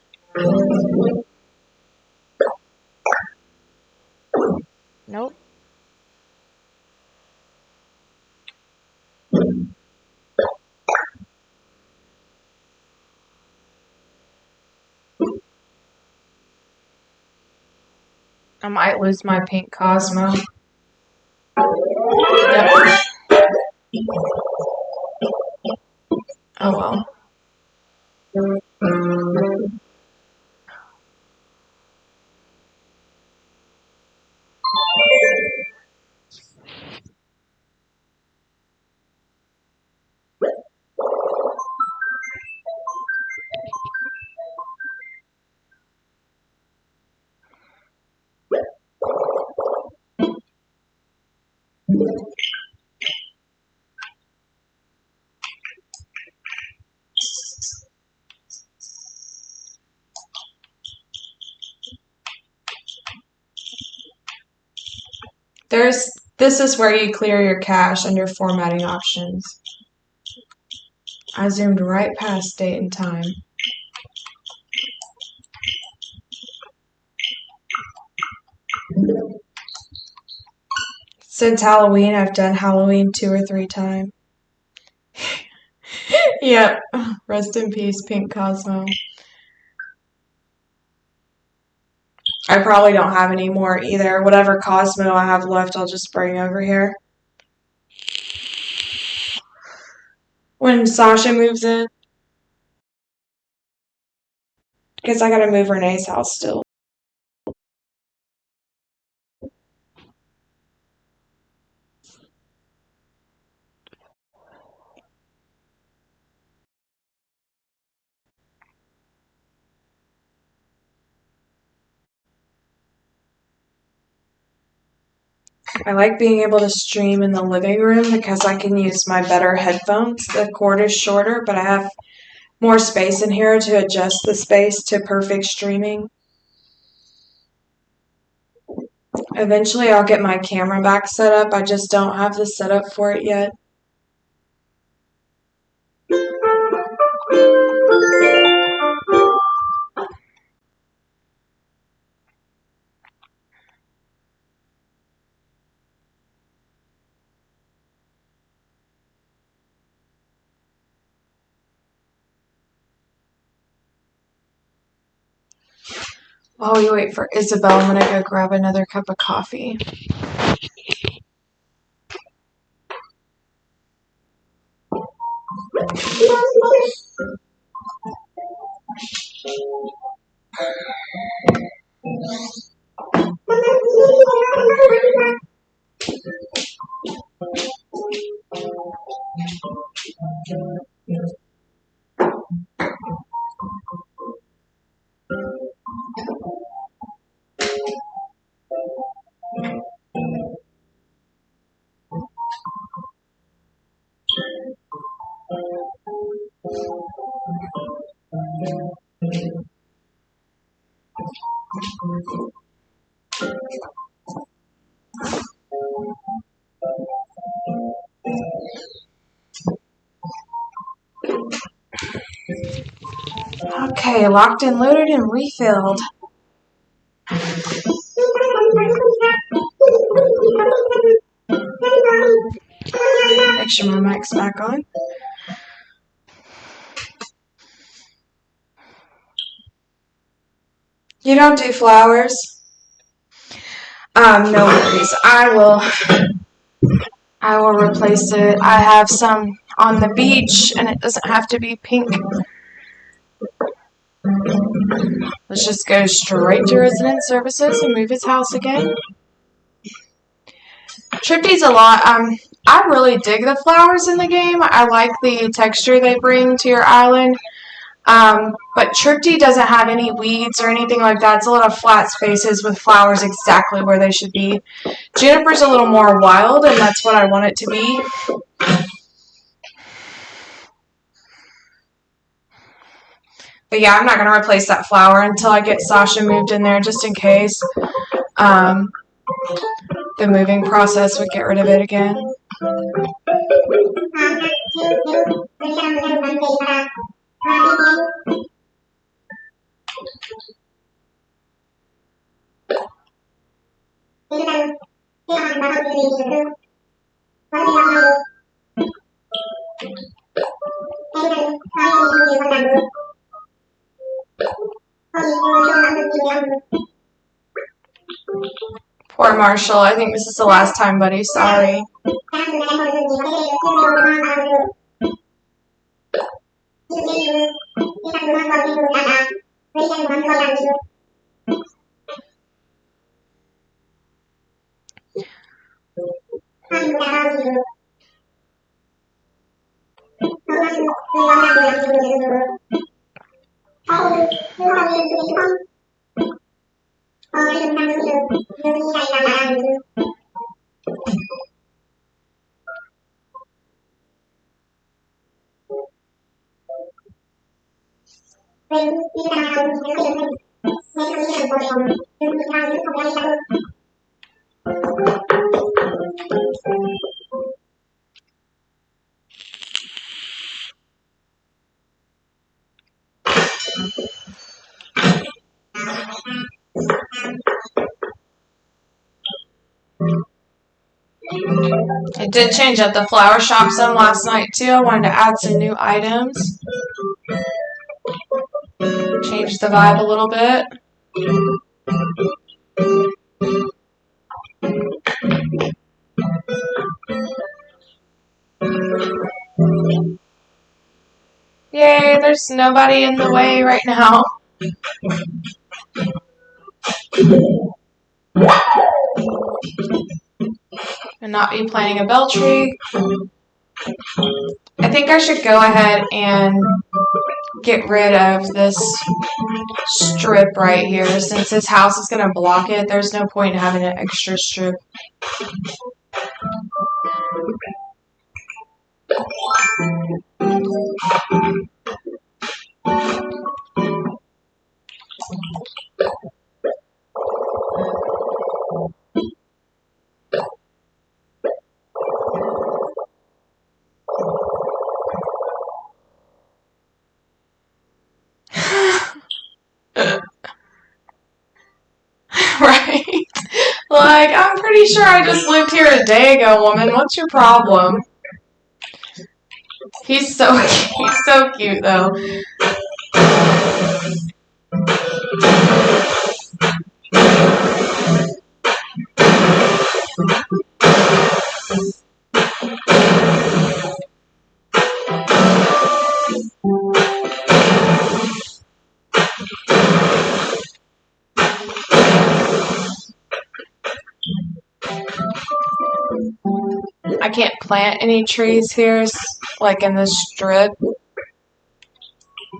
Nope. I might lose my pink Cosmo. Yep. Oh well. This is where you clear your cache under formatting options. I zoomed right past date and time. Since Halloween, I've done Halloween 2 or 3 times. Yep. Rest in peace, Pink Cosmo. I probably don't have any more either. Whatever Cosmo I have left, I'll just bring over here. When Sasha moves in. Because I gotta move Renee's house still. I like being able to stream in the living room because I can use my better headphones. The cord is shorter, but I have more space in here to adjust the space to perfect streaming. Eventually, I'll get my camera back set up. I just don't have the setup for it yet. While we wait for Isabel, I'm gonna go grab another cup of coffee. Okay, locked and loaded and refilled. Make sure my mic's back on. You don't do flowers? No worries. I will replace it. I have some on the beach, and it doesn't have to be pink. Let's just go straight to resident services and move his house again. Tripty's a lot. I really dig the flowers in the game. I like the texture they bring to your island. But Tripty doesn't have any weeds or anything like that. It's a lot of flat spaces with flowers exactly where they should be. Juniper's a little more wild, and that's what I want it to be. But yeah, I'm not going to replace that flower until I get Sasha moved in there, just in case the moving process would get rid of it again. Poor Marshall. I think this is the last time, buddy. Sorry. I did change up the flower shop some last night too. I wanted to add some new items. Change the vibe a little bit. Yay, there's nobody in the way right now. And not be planting a bell tree. I think I should go ahead and get rid of this strip right here. Since this house is going to block it, there's no point in having an extra strip. Right? Like, I'm pretty sure I just lived here a day ago, woman. What's your problem? He's so cute though. I can't plant any trees here, like in this strip.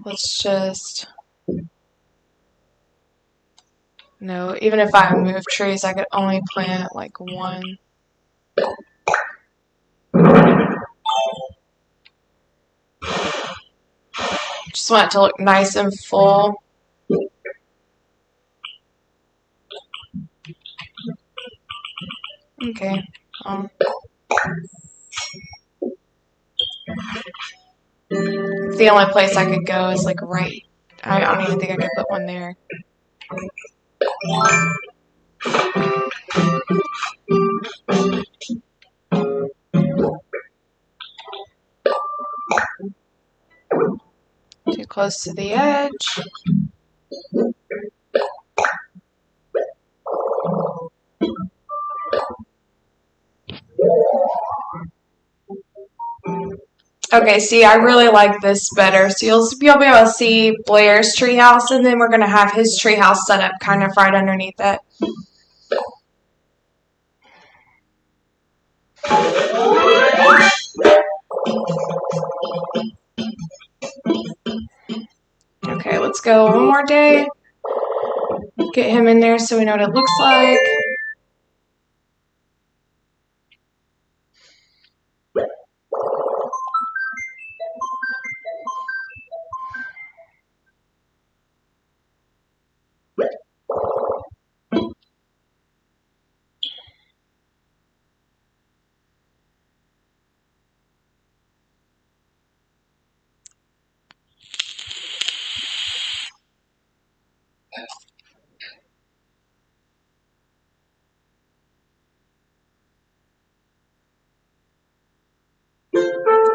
Let's just... No, even if I move trees, I could only plant like one. Just want it to look nice and full. Okay. The only place I could go is like right I don't even think I could put one there. Too close to the edge. Okay, see, I really like this better. So you'll be able to see Blair's treehouse, and then we're going to have his treehouse set up kind of right underneath it. Okay, let's go one more day. Get him in there so we know what it looks like.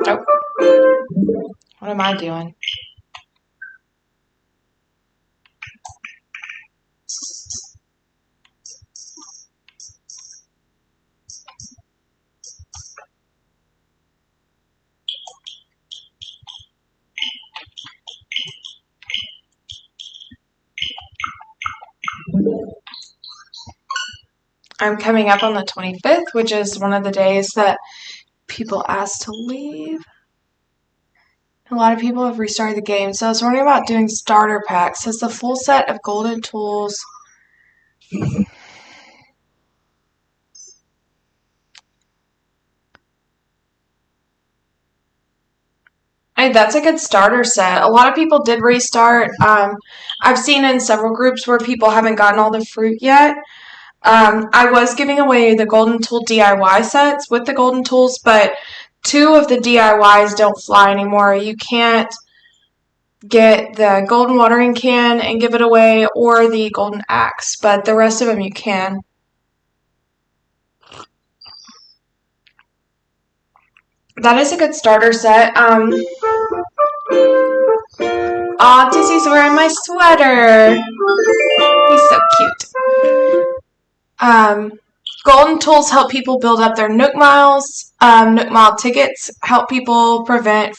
Oh, what am I doing? I'm coming up on the 25th, which is one of the days that people asked to leave. A lot of people have restarted the game, so I was wondering about doing starter packs. Has the full set of golden tools... Hey, that's a good starter set. A lot of people did restart. I've seen in several groups where people haven't gotten all the fruit yet. I was giving away the Golden Tool DIY sets with the Golden Tools, but 2 of the DIYs don't fly anymore. You can't get the Golden Watering Can and give it away, or the Golden Axe, but the rest of them you can. That is a good starter set. Aw, Dizzy's wearing my sweater. He's so cute. Golden tools help people build up their Nook Miles. Nook Mile tickets help people prevent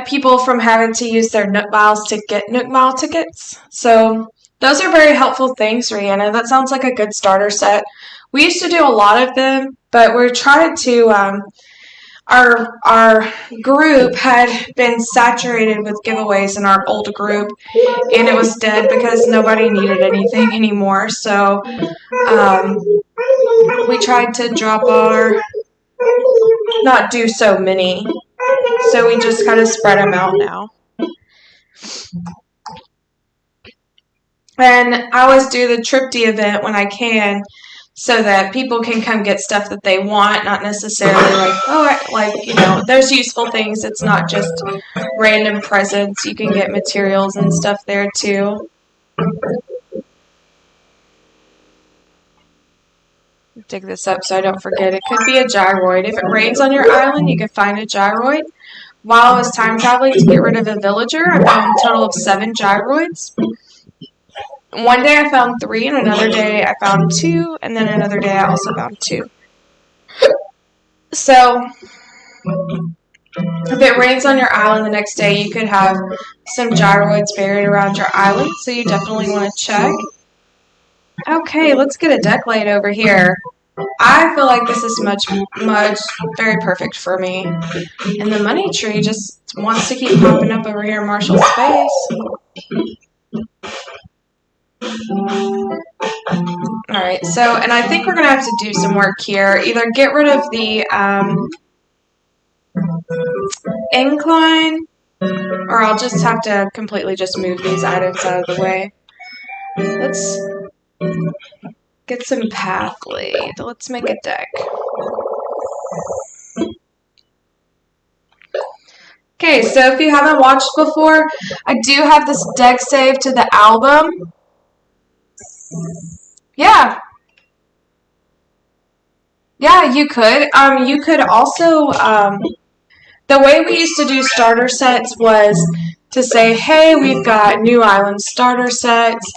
people from having to use their Nook Miles to get Nook Mile tickets. So those are very helpful things, Rihanna. That sounds like a good starter set. We used to do a lot of them, but we're trying to... Our group had been saturated with giveaways in our old group, and it was dead because nobody needed anything anymore. So we tried to not do so many. So we just kind of spread them out now. And I always do the Tripty event when I can, so that people can come get stuff that they want, not necessarily there's useful things. It's not just random presents. You can get materials and stuff there too. Dig this up so I don't forget. It could be a gyroid. If it rains on your island, you can find a gyroid. While I was time traveling to get rid of a villager, I found a total of 7 gyroids. One day I found 3, and another day I found 2, and then another day I also found 2. So, if it rains on your island the next day, you could have some gyroids buried around your island, so you definitely want to check. Okay, let's get a deck laid over here. I feel like this is very perfect for me. And the money tree just wants to keep popping up over here in Marshall's face. Alright, so, and I think we're going to have to do some work here. Either get rid of the incline, or I'll just have to completely just move these items out of the way. Let's get some path laid. Let's make a deck. Okay, so if you haven't watched before, I do have this deck saved to the album. Yeah, yeah, you could. You could also, the way we used to do starter sets was to say, hey, we've got New Island starter sets.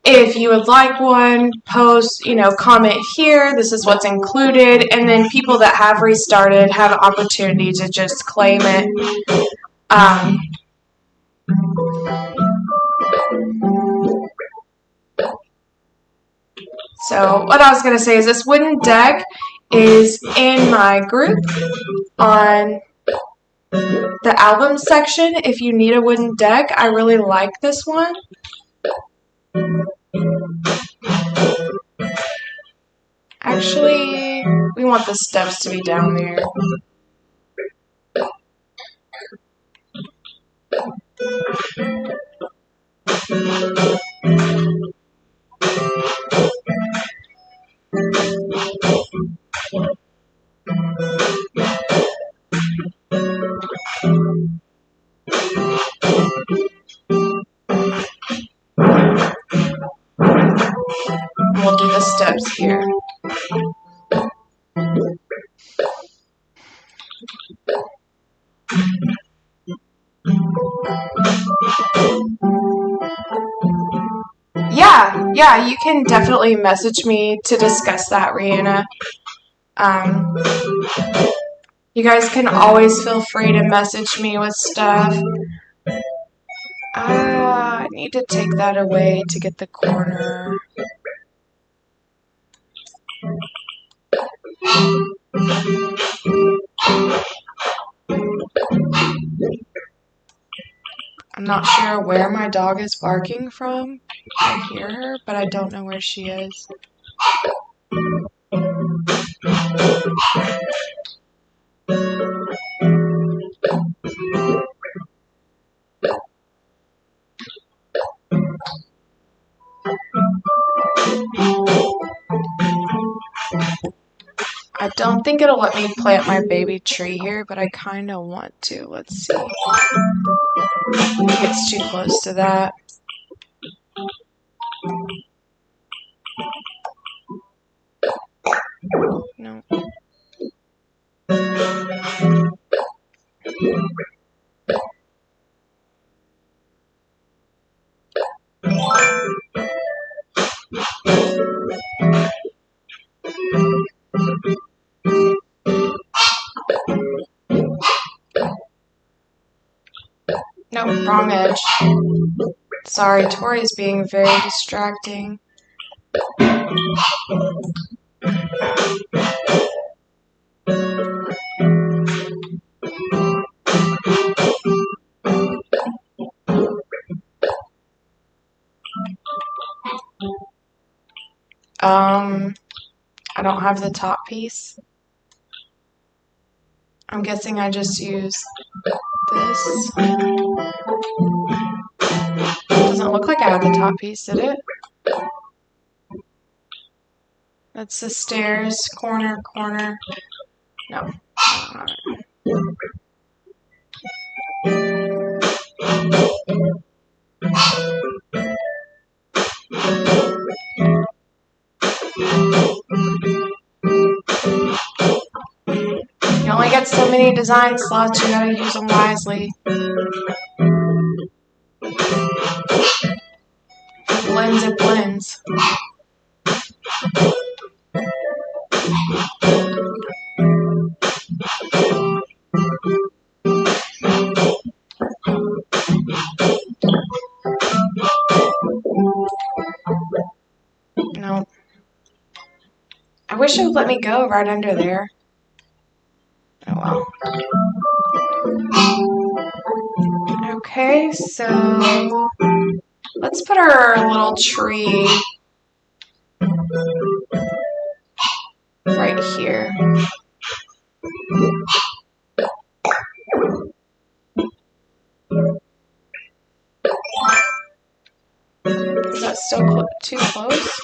If you would like one, post, comment here. This is what's included. And then people that have restarted have an opportunity to just claim it. So what I was going to say is this wooden deck is in my group on the album section. If you need a wooden deck, I really like this one. Actually, we want the steps to be down there. We'll do the steps here. Yeah, you can definitely message me to discuss that, Rihanna. You guys can always feel free to message me with stuff. I need to take that away to get the corner. I'm not sure where my dog is barking from. I hear her, but I don't know where she is. I don't think it'll let me plant my baby tree here, but I kind of want to. Let's see. I think it's too close to that. No. No, wrong edge. Sorry, Tori's being very distracting. I don't have the top piece. I'm guessing I just use this. Doesn't look like I have the top piece, did it? That's the stairs, corner. No. You only get so many design slots, you gotta use them wisely. It blends. No. I wish it would let me go right under there. Oh well. Okay, so let's put our little tree right here. Is that still too close?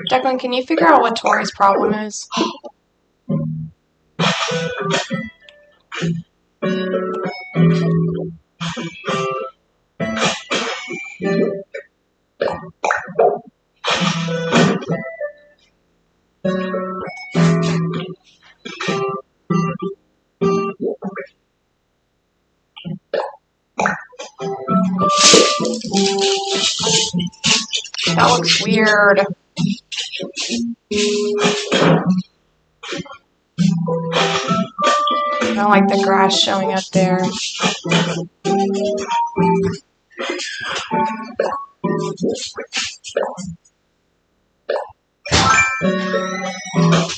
Declan, can you figure out what Tori's problem is? That looks weird. I don't like the grass showing up there.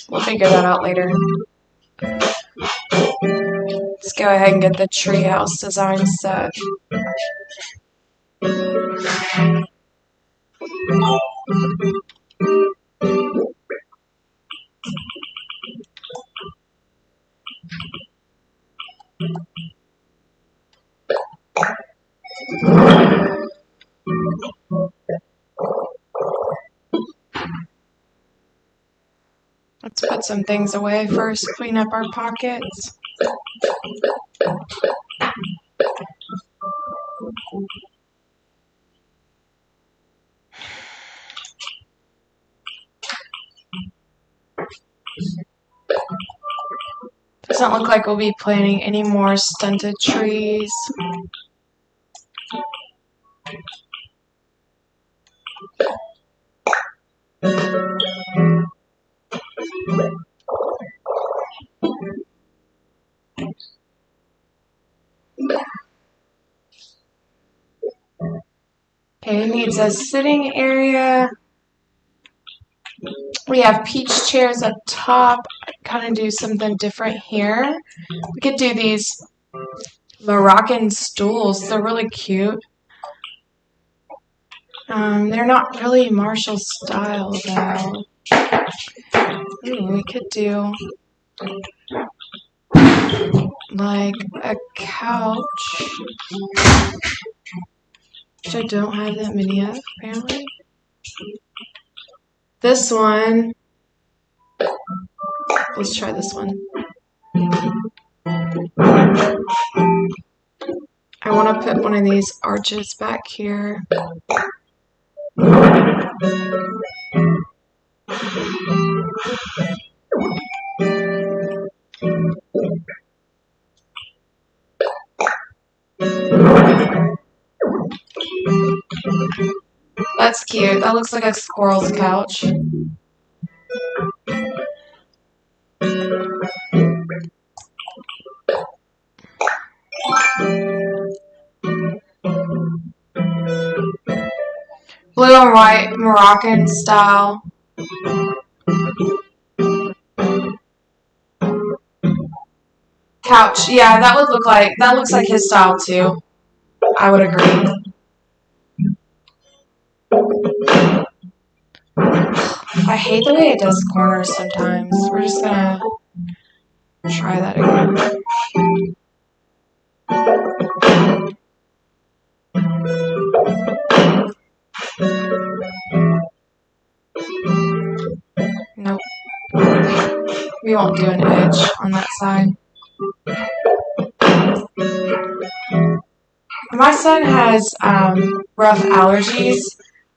We'll figure that out later. Let's go ahead and get the treehouse design set. Let's put some things away first, clean up our pockets. Doesn't look like we'll be planting any more stunted trees. Okay, it needs a sitting area. We have peach chairs up top. Kind of do something different here. We could do these Moroccan stools. They're really cute. They're not really Marshall style though. Ooh, we could do like a couch, which I don't have that many of apparently. This one, let's try this one. I want to put one of these arches back here. That's cute. That looks like a squirrel's couch. Blue and white Moroccan style. Couch. Yeah, that looks like his style too. I would agree. I hate the way it does corners sometimes. We're just gonna try that again. Nope. We won't do an edge on that side. My son has rough allergies,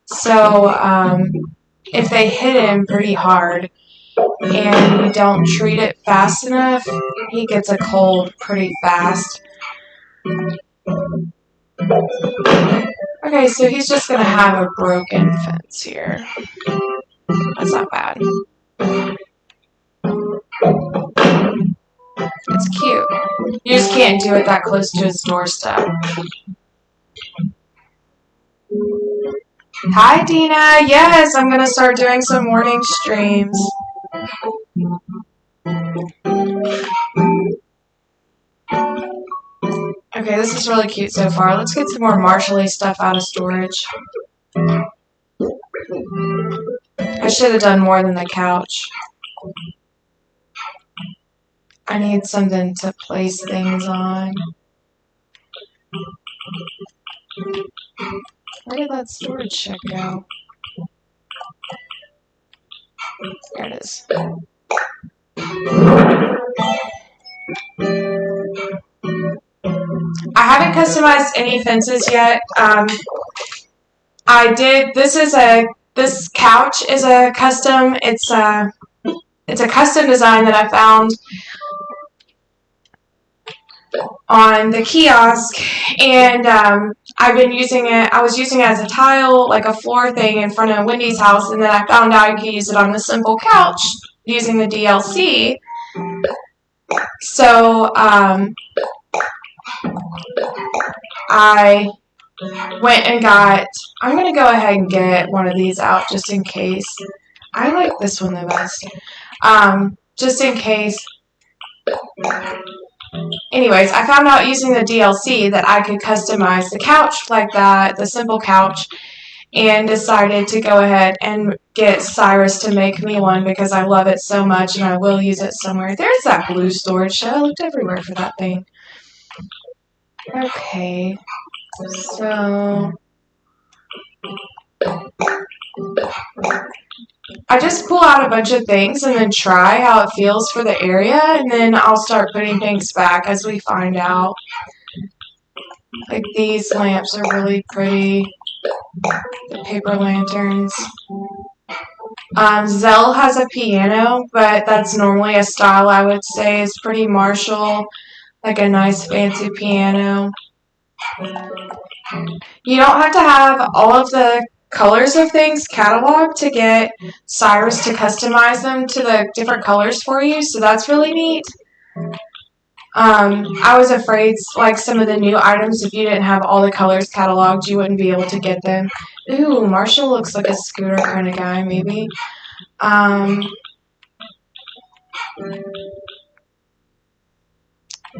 so if they hit him pretty hard and you don't treat it fast enough, he gets a cold pretty fast. Okay, so he's just going to have a broken fence here. That's not bad. It's cute. You just can't do it that close to his doorstep. Hi, Dina. Yes, I'm going to start doing some morning streams. Okay, this is really cute so far. Let's get some more Marshall-y stuff out of storage. I should have done more than the couch. I need something to place things on. Where did that storage shed go? There it is. I haven't customized any fences yet. I did. This couch is a custom. It's a custom design that I found on the kiosk, And I've been using it. I was using it as a tile, like a floor thing in front of Wendy's house, and then I found out I could use it on the simple couch using the DLC. So I went and got. I'm gonna go ahead and get one of these out just in case. I like this one the best. Just in case. Anyways, I found out using the DLC that I could customize the couch like that, the simple couch, and decided to go ahead and get Cyrus to make me one because I love it so much and I will use it somewhere. There's that blue storage shed. I looked everywhere for that thing. Okay, so I just pull out a bunch of things and then try how it feels for the area, and then I'll start putting things back as we find out. Like these lamps are really pretty. The paper lanterns. Zell has a piano, but that's normally a style I would say is pretty Marshall, like a nice fancy piano. You don't have to have all of the colors of things cataloged to get Cyrus to customize them to the different colors for you, so that's really neat. I was afraid, like some of the new items, if you didn't have all the colors cataloged, you wouldn't be able to get them. Ooh, Marshall looks like a scooter kind of guy, maybe.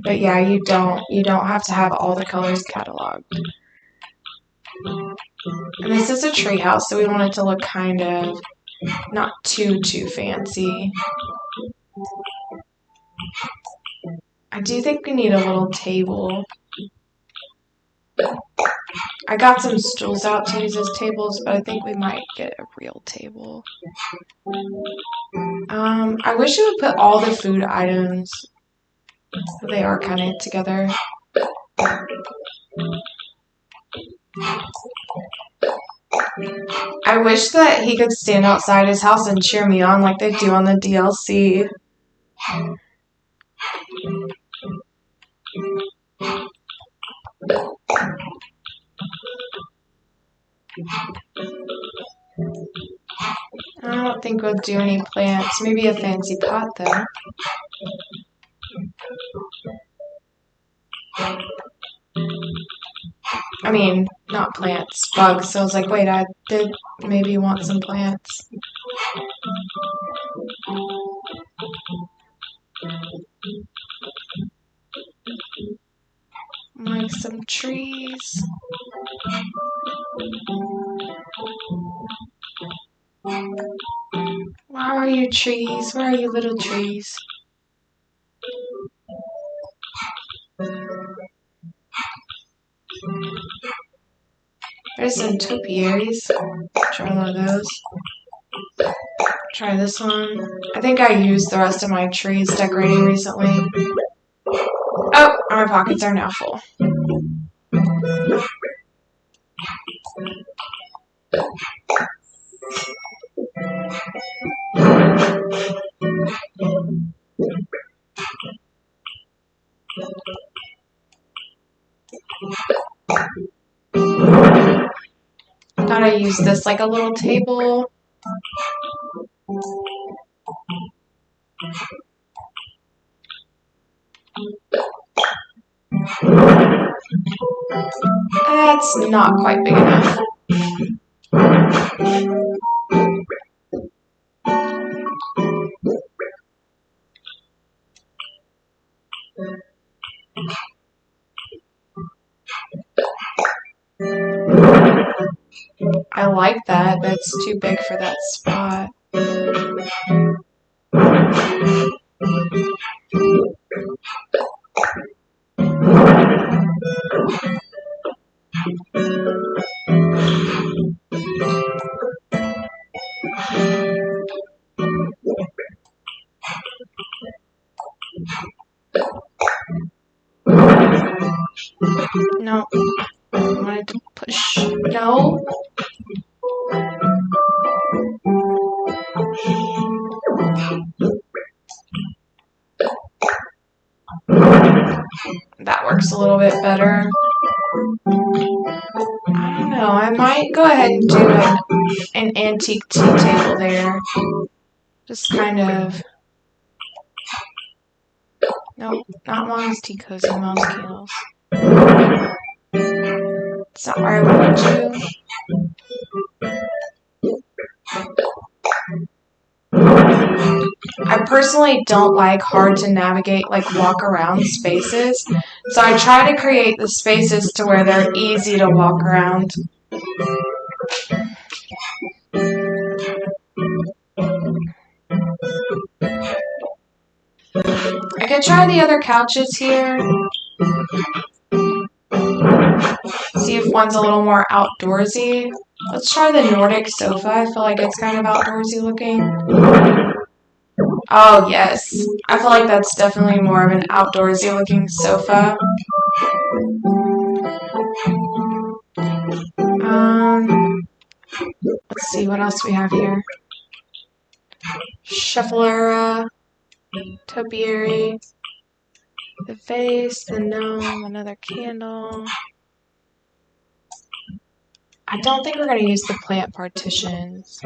But yeah, you don't have to have all the colors cataloged. And this is a treehouse, so we want it to look kind of not too fancy. I do think we need a little table. I got some stools out to use as tables, but I think we might get a real table. I wish it would put all the food items. They are kind of together. I wish that he could stand outside his house and cheer me on like they do on the DLC. I don't think we'll do any plants. Maybe a fancy pot, though. I mean, not plants, bugs. So I was like, wait, I did maybe want some plants. Like some trees. Where are you, trees? Where are you, little trees? There's some topiaries. Try one of those. Try this one. I think I used the rest of my trees decorating recently. Oh, my pockets are now full. Thought I used this like a little table. That's not quite big enough. I like that, but it's too big for that spot. No, I wanted to push. No. That works a little bit better. know. I might go ahead and do an antique tea table there. Just kind of. No, not Mom's tea cozy, Mom's candles. It's not where I wanted you. I personally don't like hard to navigate, like walk around spaces. So I try to create the spaces to where they're easy to walk around. I could try the other couches here. See if one's a little more outdoorsy. Let's try the Nordic sofa. I feel like it's kind of outdoorsy looking. Oh, yes. I feel like that's definitely more of an outdoorsy looking sofa. Let's see what else we have here. Shufflera, topiary, the vase, the gnome, another candle. I don't think we're going to use the plant partitions.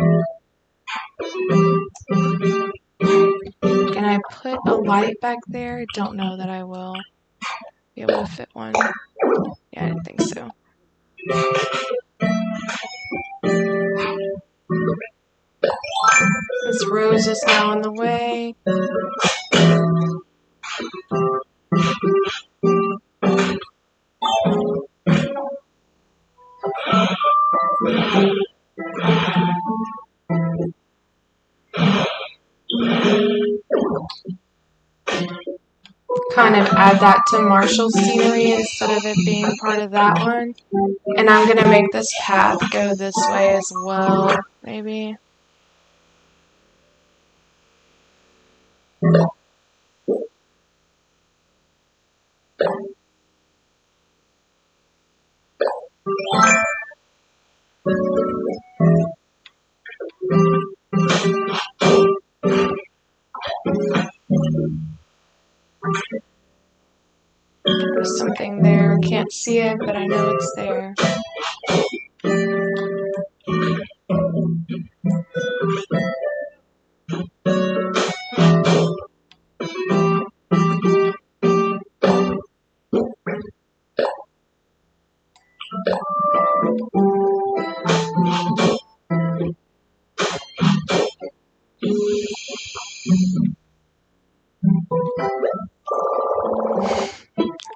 Can I put a light back there? I don't know that I will be able to fit one. Yeah, I didn't think so. This rose is now in the way. Kind of add that to Marshall's scenery instead of it being part of that one. And I'm going to make this path go this way as well, maybe. There's something there. Can't see it, but I know it's there.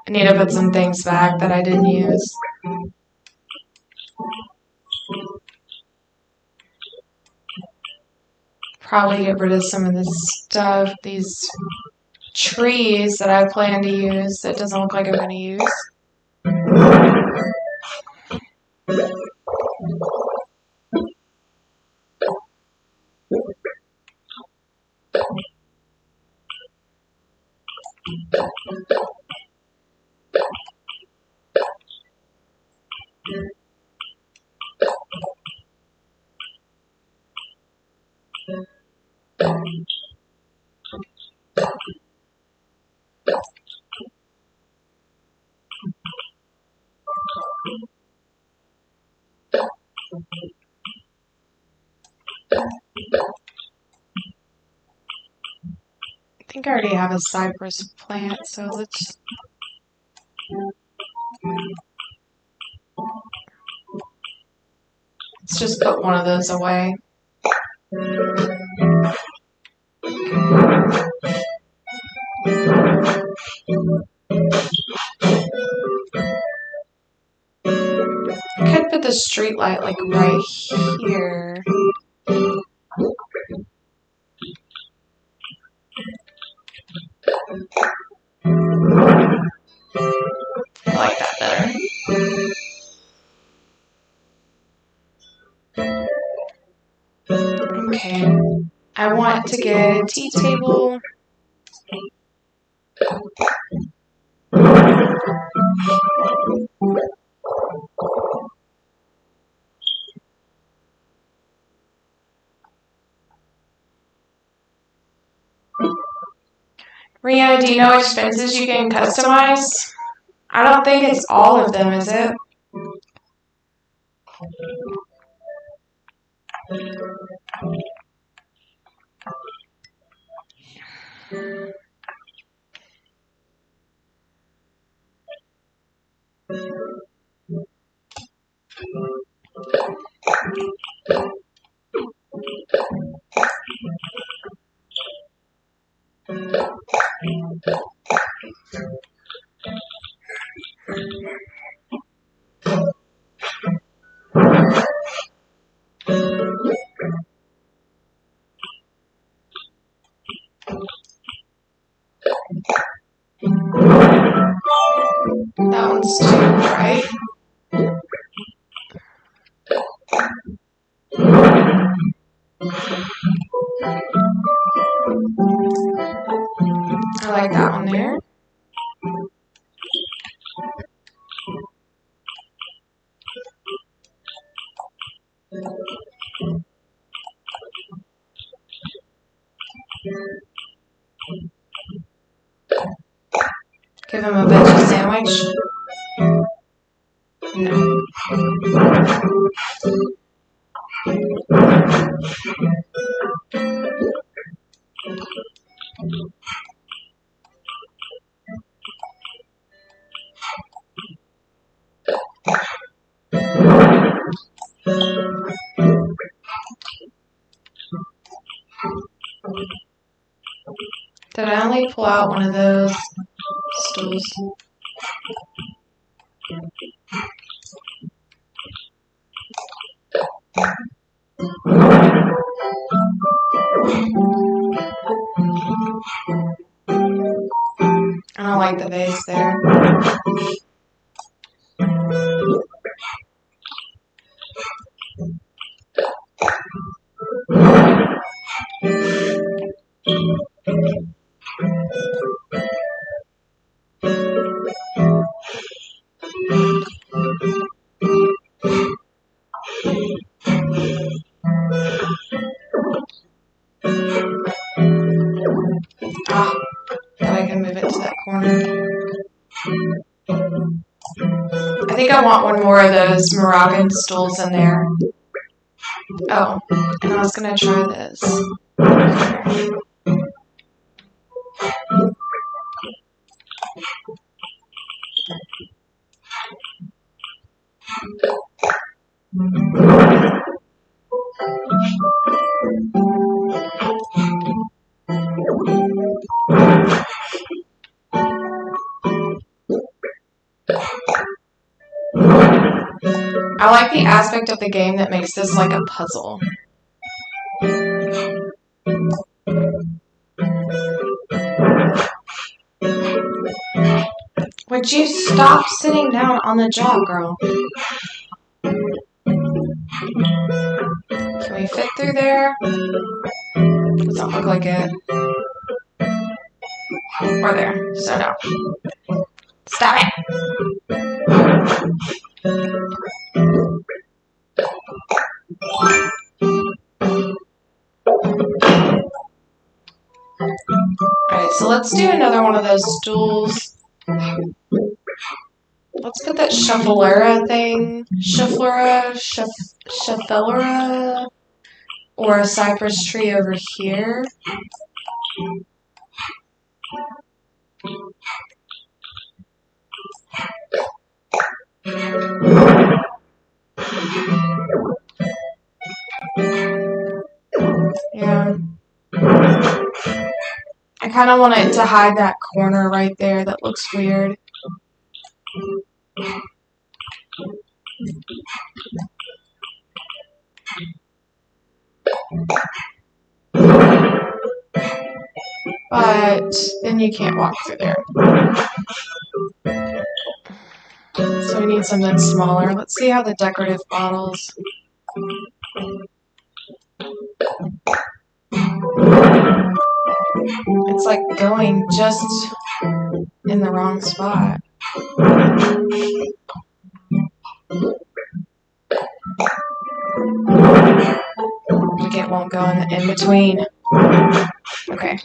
I need to put some things back that I didn't use. Probably get rid of some of this stuff, these trees that I plan to use that doesn't look like I'm going to use. I think I already have a cypress plant, so let's just put one of those away. I could put the street light like right here. I like that better. Okay, I want to get a tea table. Ria, do you know which fences you can customize? I don't think it's all of them, is it? That one's too bright. I like that one there. Give him a veggie sandwich. No. Did I only pull out one of those stools? I don't like the vase there. Ah, thought I can move it to that corner. I think I want one more of those Moroccan stools in there. Oh, and I was gonna try this. I like the aspect of the game that makes this like a puzzle. Would you stop sitting down on the job, girl? Can we fit through there? Doesn't look like it. Or there, so no. Stop it! Alright, so let's do another one of those stools. Let's put that shufflera thing. Shufflera, or a cypress tree over here. Yeah. I kind of want it to hide that corner right there that looks weird. But then you can't walk through there. So we need something smaller. Let's see how the decorative bottles. It's like going just in the wrong spot. Like it won't go in between. Okay.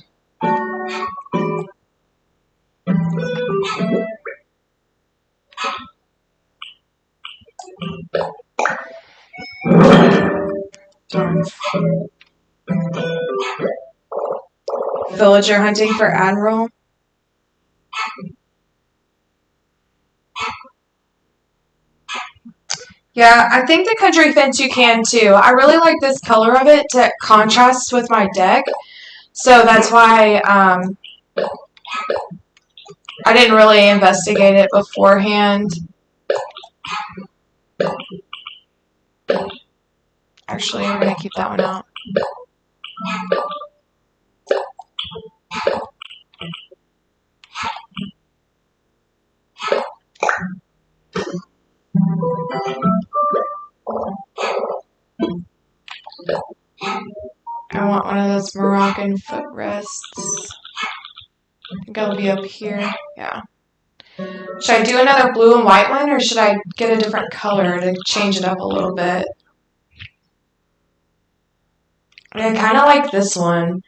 Darn. Villager hunting for Admiral. Yeah, I think the country fence you can too. I really like this color of it to contrast with my deck. So that's why I didn't really investigate it beforehand. Actually, we're going to keep that one out. I want one of those Moroccan footrests. I think it'll be up here. Yeah. Should I do another blue and white one, or should I get a different color to change it up a little bit? I kind of like this one.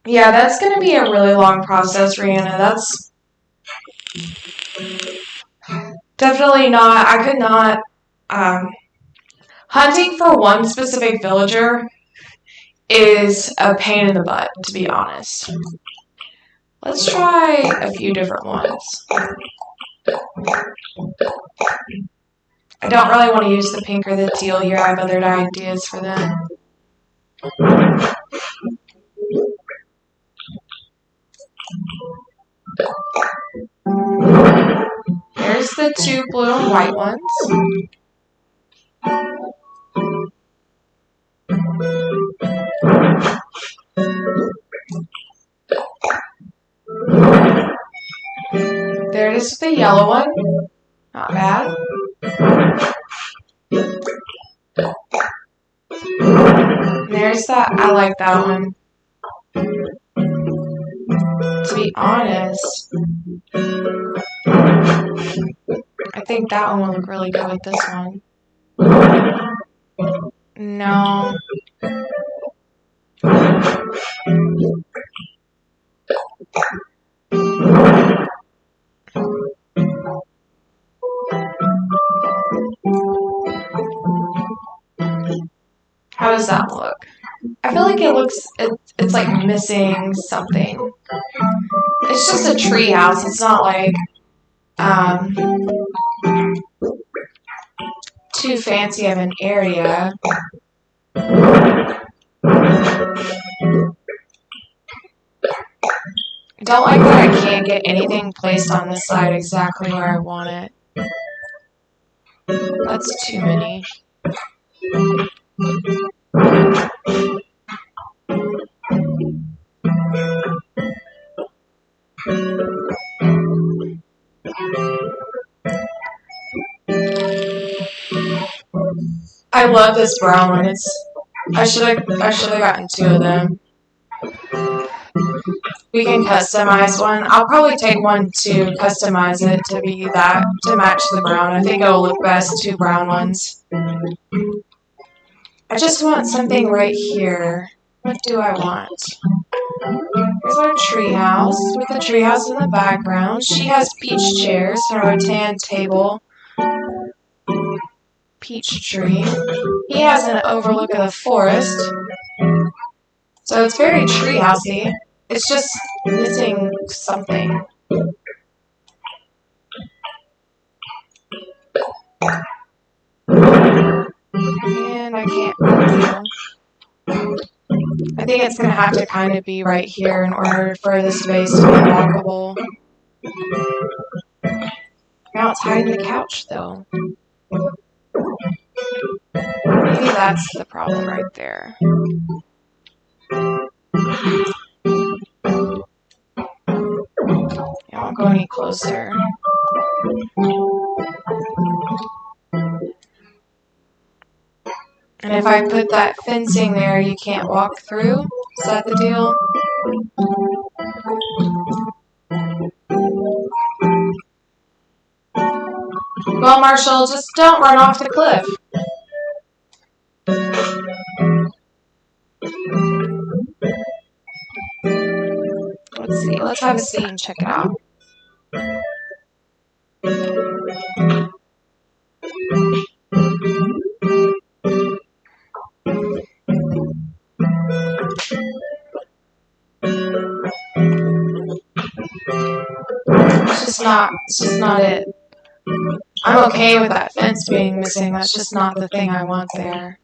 Yeah, that's going to be a really long process, Rihanna. That's definitely not. I could not. Hunting for one specific villager is a pain in the butt, to be honest. Let's try a few different ones. I don't really want to use the pink or the teal here. I have other ideas for them. There's the two blue and white ones. There it is with the yellow one. Not bad. There's that. I like that one. To be honest, I think that one will look really good with this one. No. How does that look? I feel like it's like missing something. It's just a tree house. It's not like too fancy of an area. I don't like that I can't get anything placed on this side exactly where I want it. That's too many. I love this brown one. I should have gotten two of them. We can customize one. I'll probably take one to customize it to be that, to match the brown. I think it'll look best, two brown ones. I just want something right here. What do I want? Here's our treehouse with the treehouse in the background. She has peach chairs and a rattan table. Peach tree. He has an overlook of the forest. So it's very treehousey. It's just missing something. And I can't remember. I think it's going to have to kind of be right here in order for the space to be walkable. Now it's hiding the couch, though. Maybe that's the problem right there. I won't go any closer. And if I put that fencing there, you can't walk through? Is that the deal? Well, Marshall, just don't run off the cliff. Let's see. Let's have a seat and check it out. It's just not it. I'm okay with that fence being missing. That's just not the thing I want there.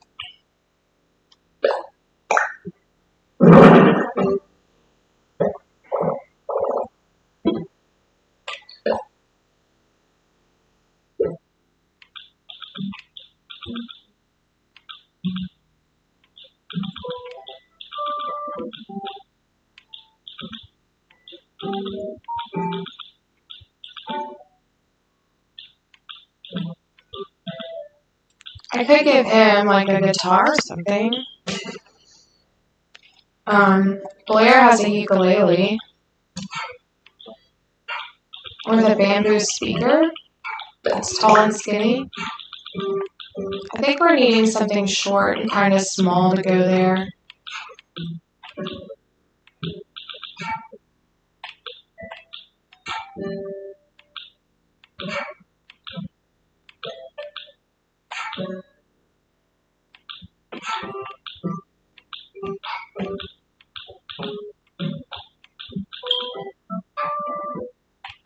I could give him like a guitar or something. Blair has a ukulele. Or the bamboo speaker. That's tall and skinny. I think we're needing something short and kind of small to go there.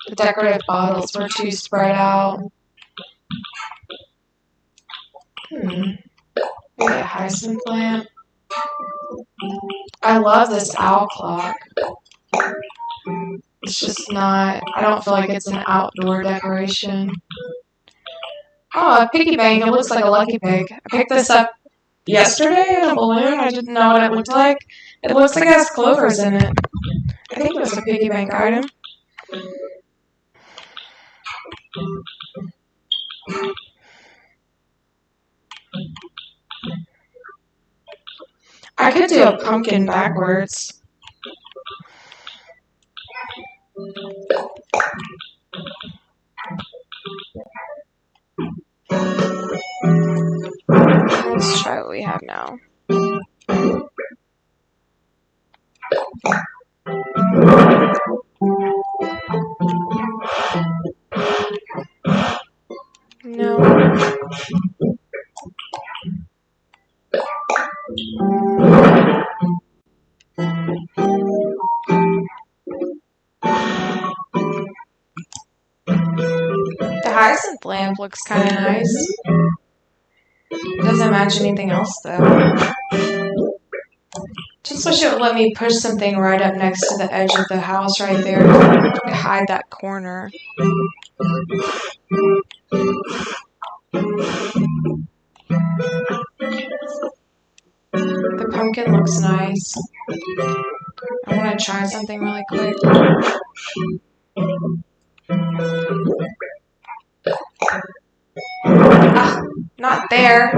The decorative bottles were too spread out. Maybe a hyacinth lamp. I love this owl clock. It's just not, I don't feel like it's an outdoor decoration. Oh, a piggy bank. It looks like a lucky pig. I picked this up yesterday in a balloon. I didn't know what it looked like. It looks like it has clovers in it. I think it was a piggy bank item. I could do a pumpkin backwards. Let's try what we have now. No. The hyacinth lamp looks kind of nice. It doesn't match anything else though. Just wish it would let me push something right up next to the edge of the house right there to hide that corner. The pumpkin looks nice. I want to try something really quick. Ah, not there.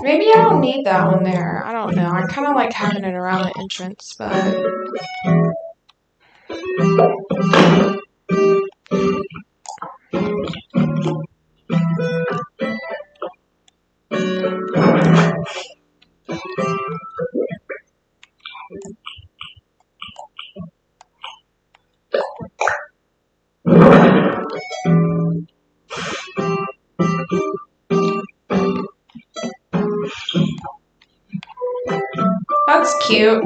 Maybe I don't need that one there. I don't know. I kind of like having it around the entrance, but... That's cute.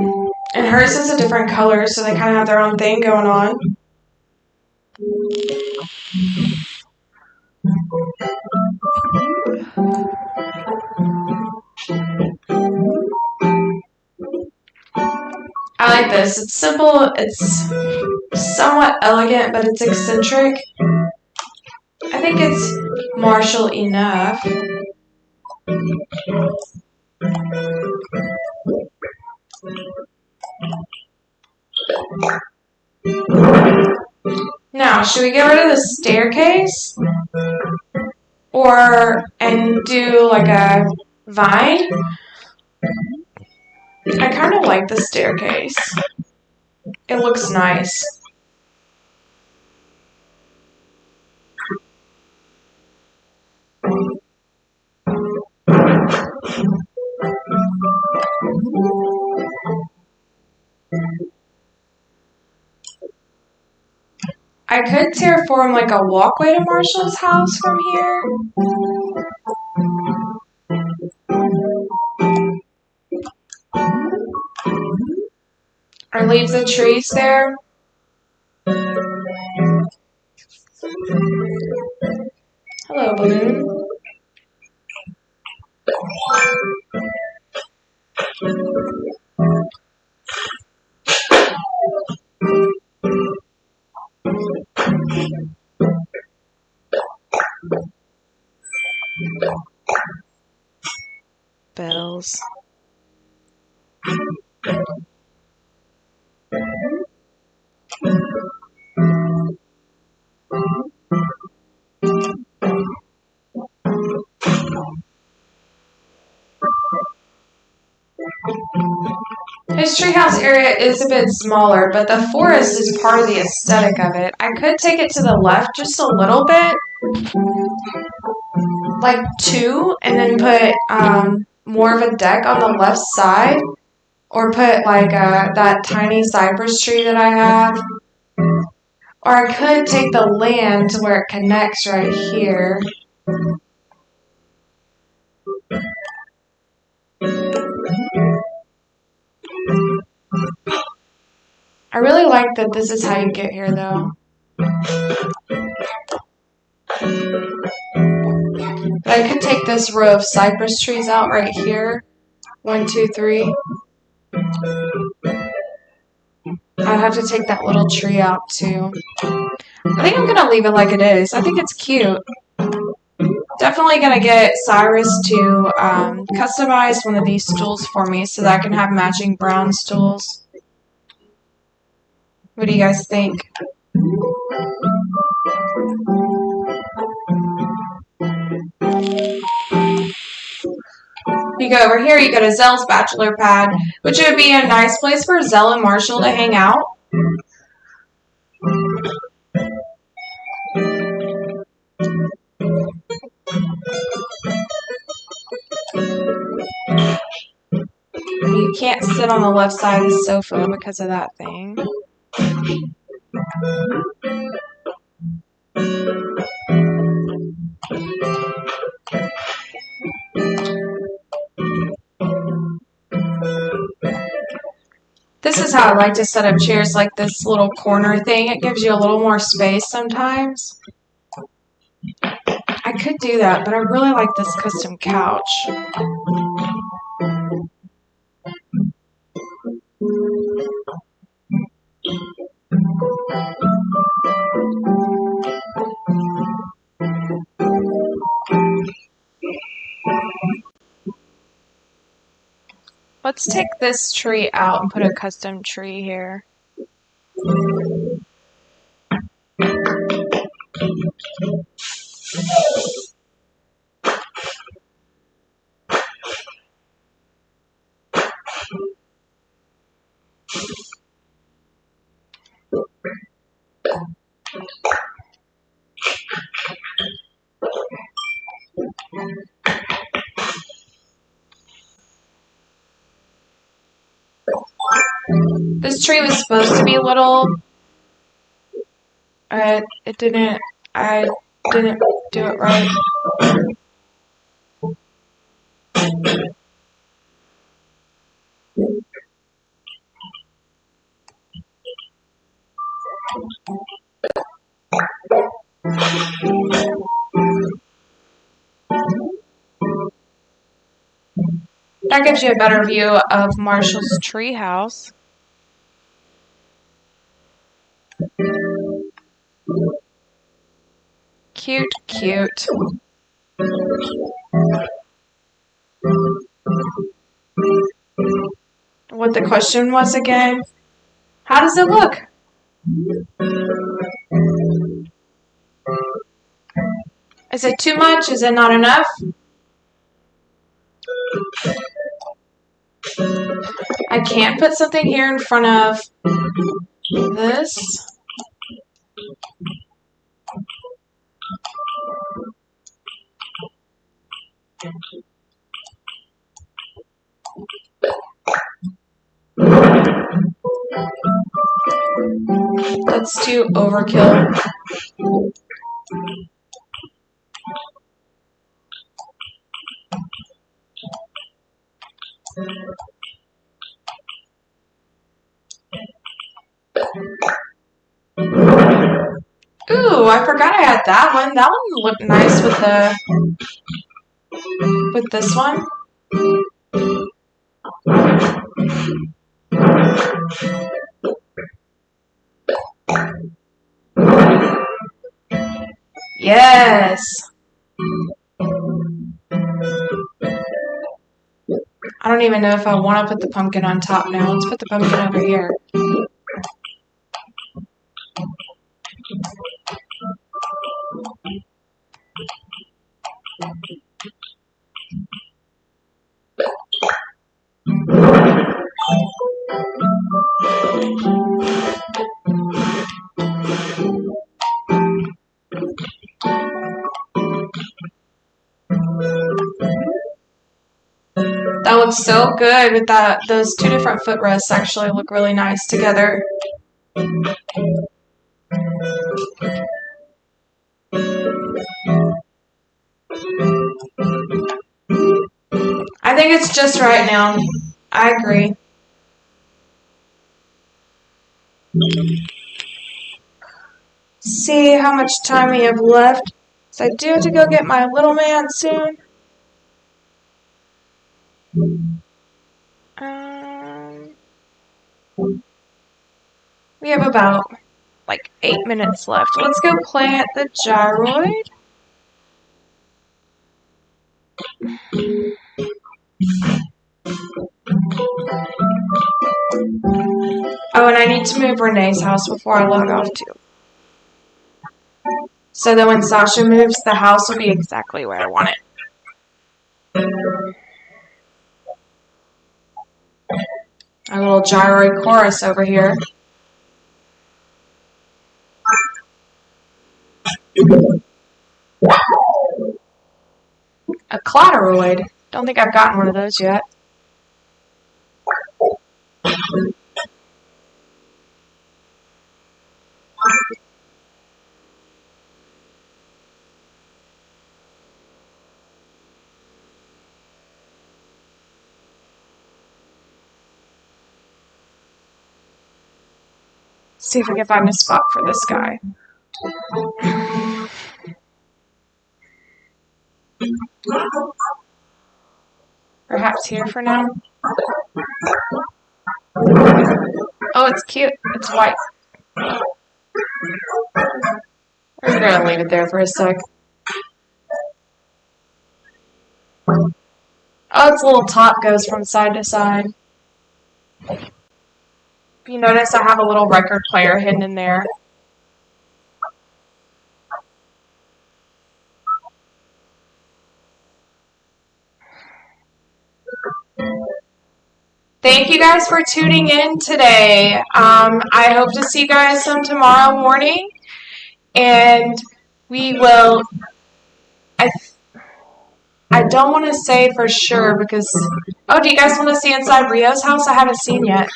And hers is a different color, so they kind of have their own thing going on. I like this. It's simple, it's somewhat elegant, but it's eccentric. I think it's Marshal enough. Now, should we get rid of the staircase? And do like a vine? I kind of like the staircase. It looks nice. I could terraform like a walkway to Marshall's house from here. Or leave the trees there. Hello, balloon. Bells. His treehouse area is a bit smaller, but the forest is part of the aesthetic of it. I could take it to the left just a little bit, like 2, and then put more of a deck on the left side, or put like that tiny cypress tree that I have. Or I could take the land to where it connects right here. I really like that this is how you get here, though. But I could take this row of cypress trees out right here. 1, 2, 3. I'd have to take that little tree out, too. I think I'm going to leave it like it is. I think it's cute. Definitely going to get Cyrus to customize one of these stools for me so that I can have matching brown stools. What do you guys think? You go over here, you go to Zelle's bachelor pad, which would be a nice place for Zelle and Marshall to hang out. You can't sit on the left side of the sofa because of that thing. This is how I like to set up chairs, like this little corner thing. It gives you a little more space sometimes. I could do that, but I really like this custom couch. Let's take this tree out and put a custom tree here. This tree was supposed to be little. I didn't do it right. That gives you a better view of Marshall's treehouse. Cute, cute. What the question was again? How does it look? Is it too much? Is it not enough? I can't put something here in front of this. That's too overkill. Ooh, I forgot I had that one. That one looked nice with this one. Yes. I don't even know if I want to put the pumpkin on top now. Let's put the pumpkin over here. That looks so good with that. Those two different footrests actually look really nice together. I think it's just right now. I agree. See how much time we have left. So I do have to go get my little man soon. We have about like 8 minutes left. Let's go plant the gyroid. Oh, and I need to move Renee's house before I log off too. So that when Sasha moves, the house will be exactly where I want it. Our little gyroid chorus over here. A clatteroid. Don't think I've gotten one of those yet. See if I can find a spot for this guy. Perhaps here for now. Oh, it's cute. It's white. We're going to leave it there for a sec. Oh, its little top goes from side to side. If you notice, I have a little record player hidden in there. Thank you guys for tuning in today. I hope to see you guys some tomorrow morning. And we will... I don't want to say for sure because... Oh, do you guys want to see inside Rio's house? I haven't seen yet.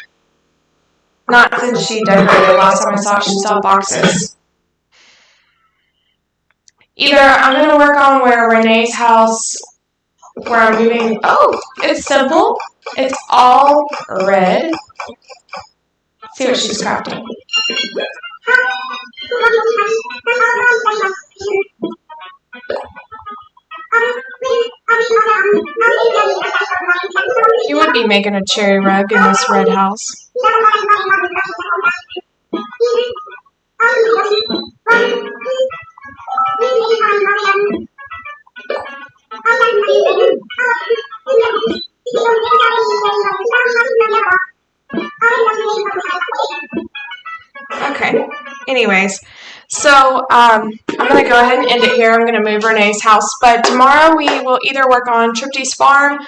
Not since she decorated. Last time I saw it, she saw boxes. Either I'm going to work on where Renee's house, where I'm moving. Oh, it's simple. It's all red. Let's see what she's crafting. You would be making a cherry rug in this red house. Okay. Anyways, so I'm going to go ahead and end it here. I'm going to move Renee's house. But tomorrow we will either work on Tripty's farm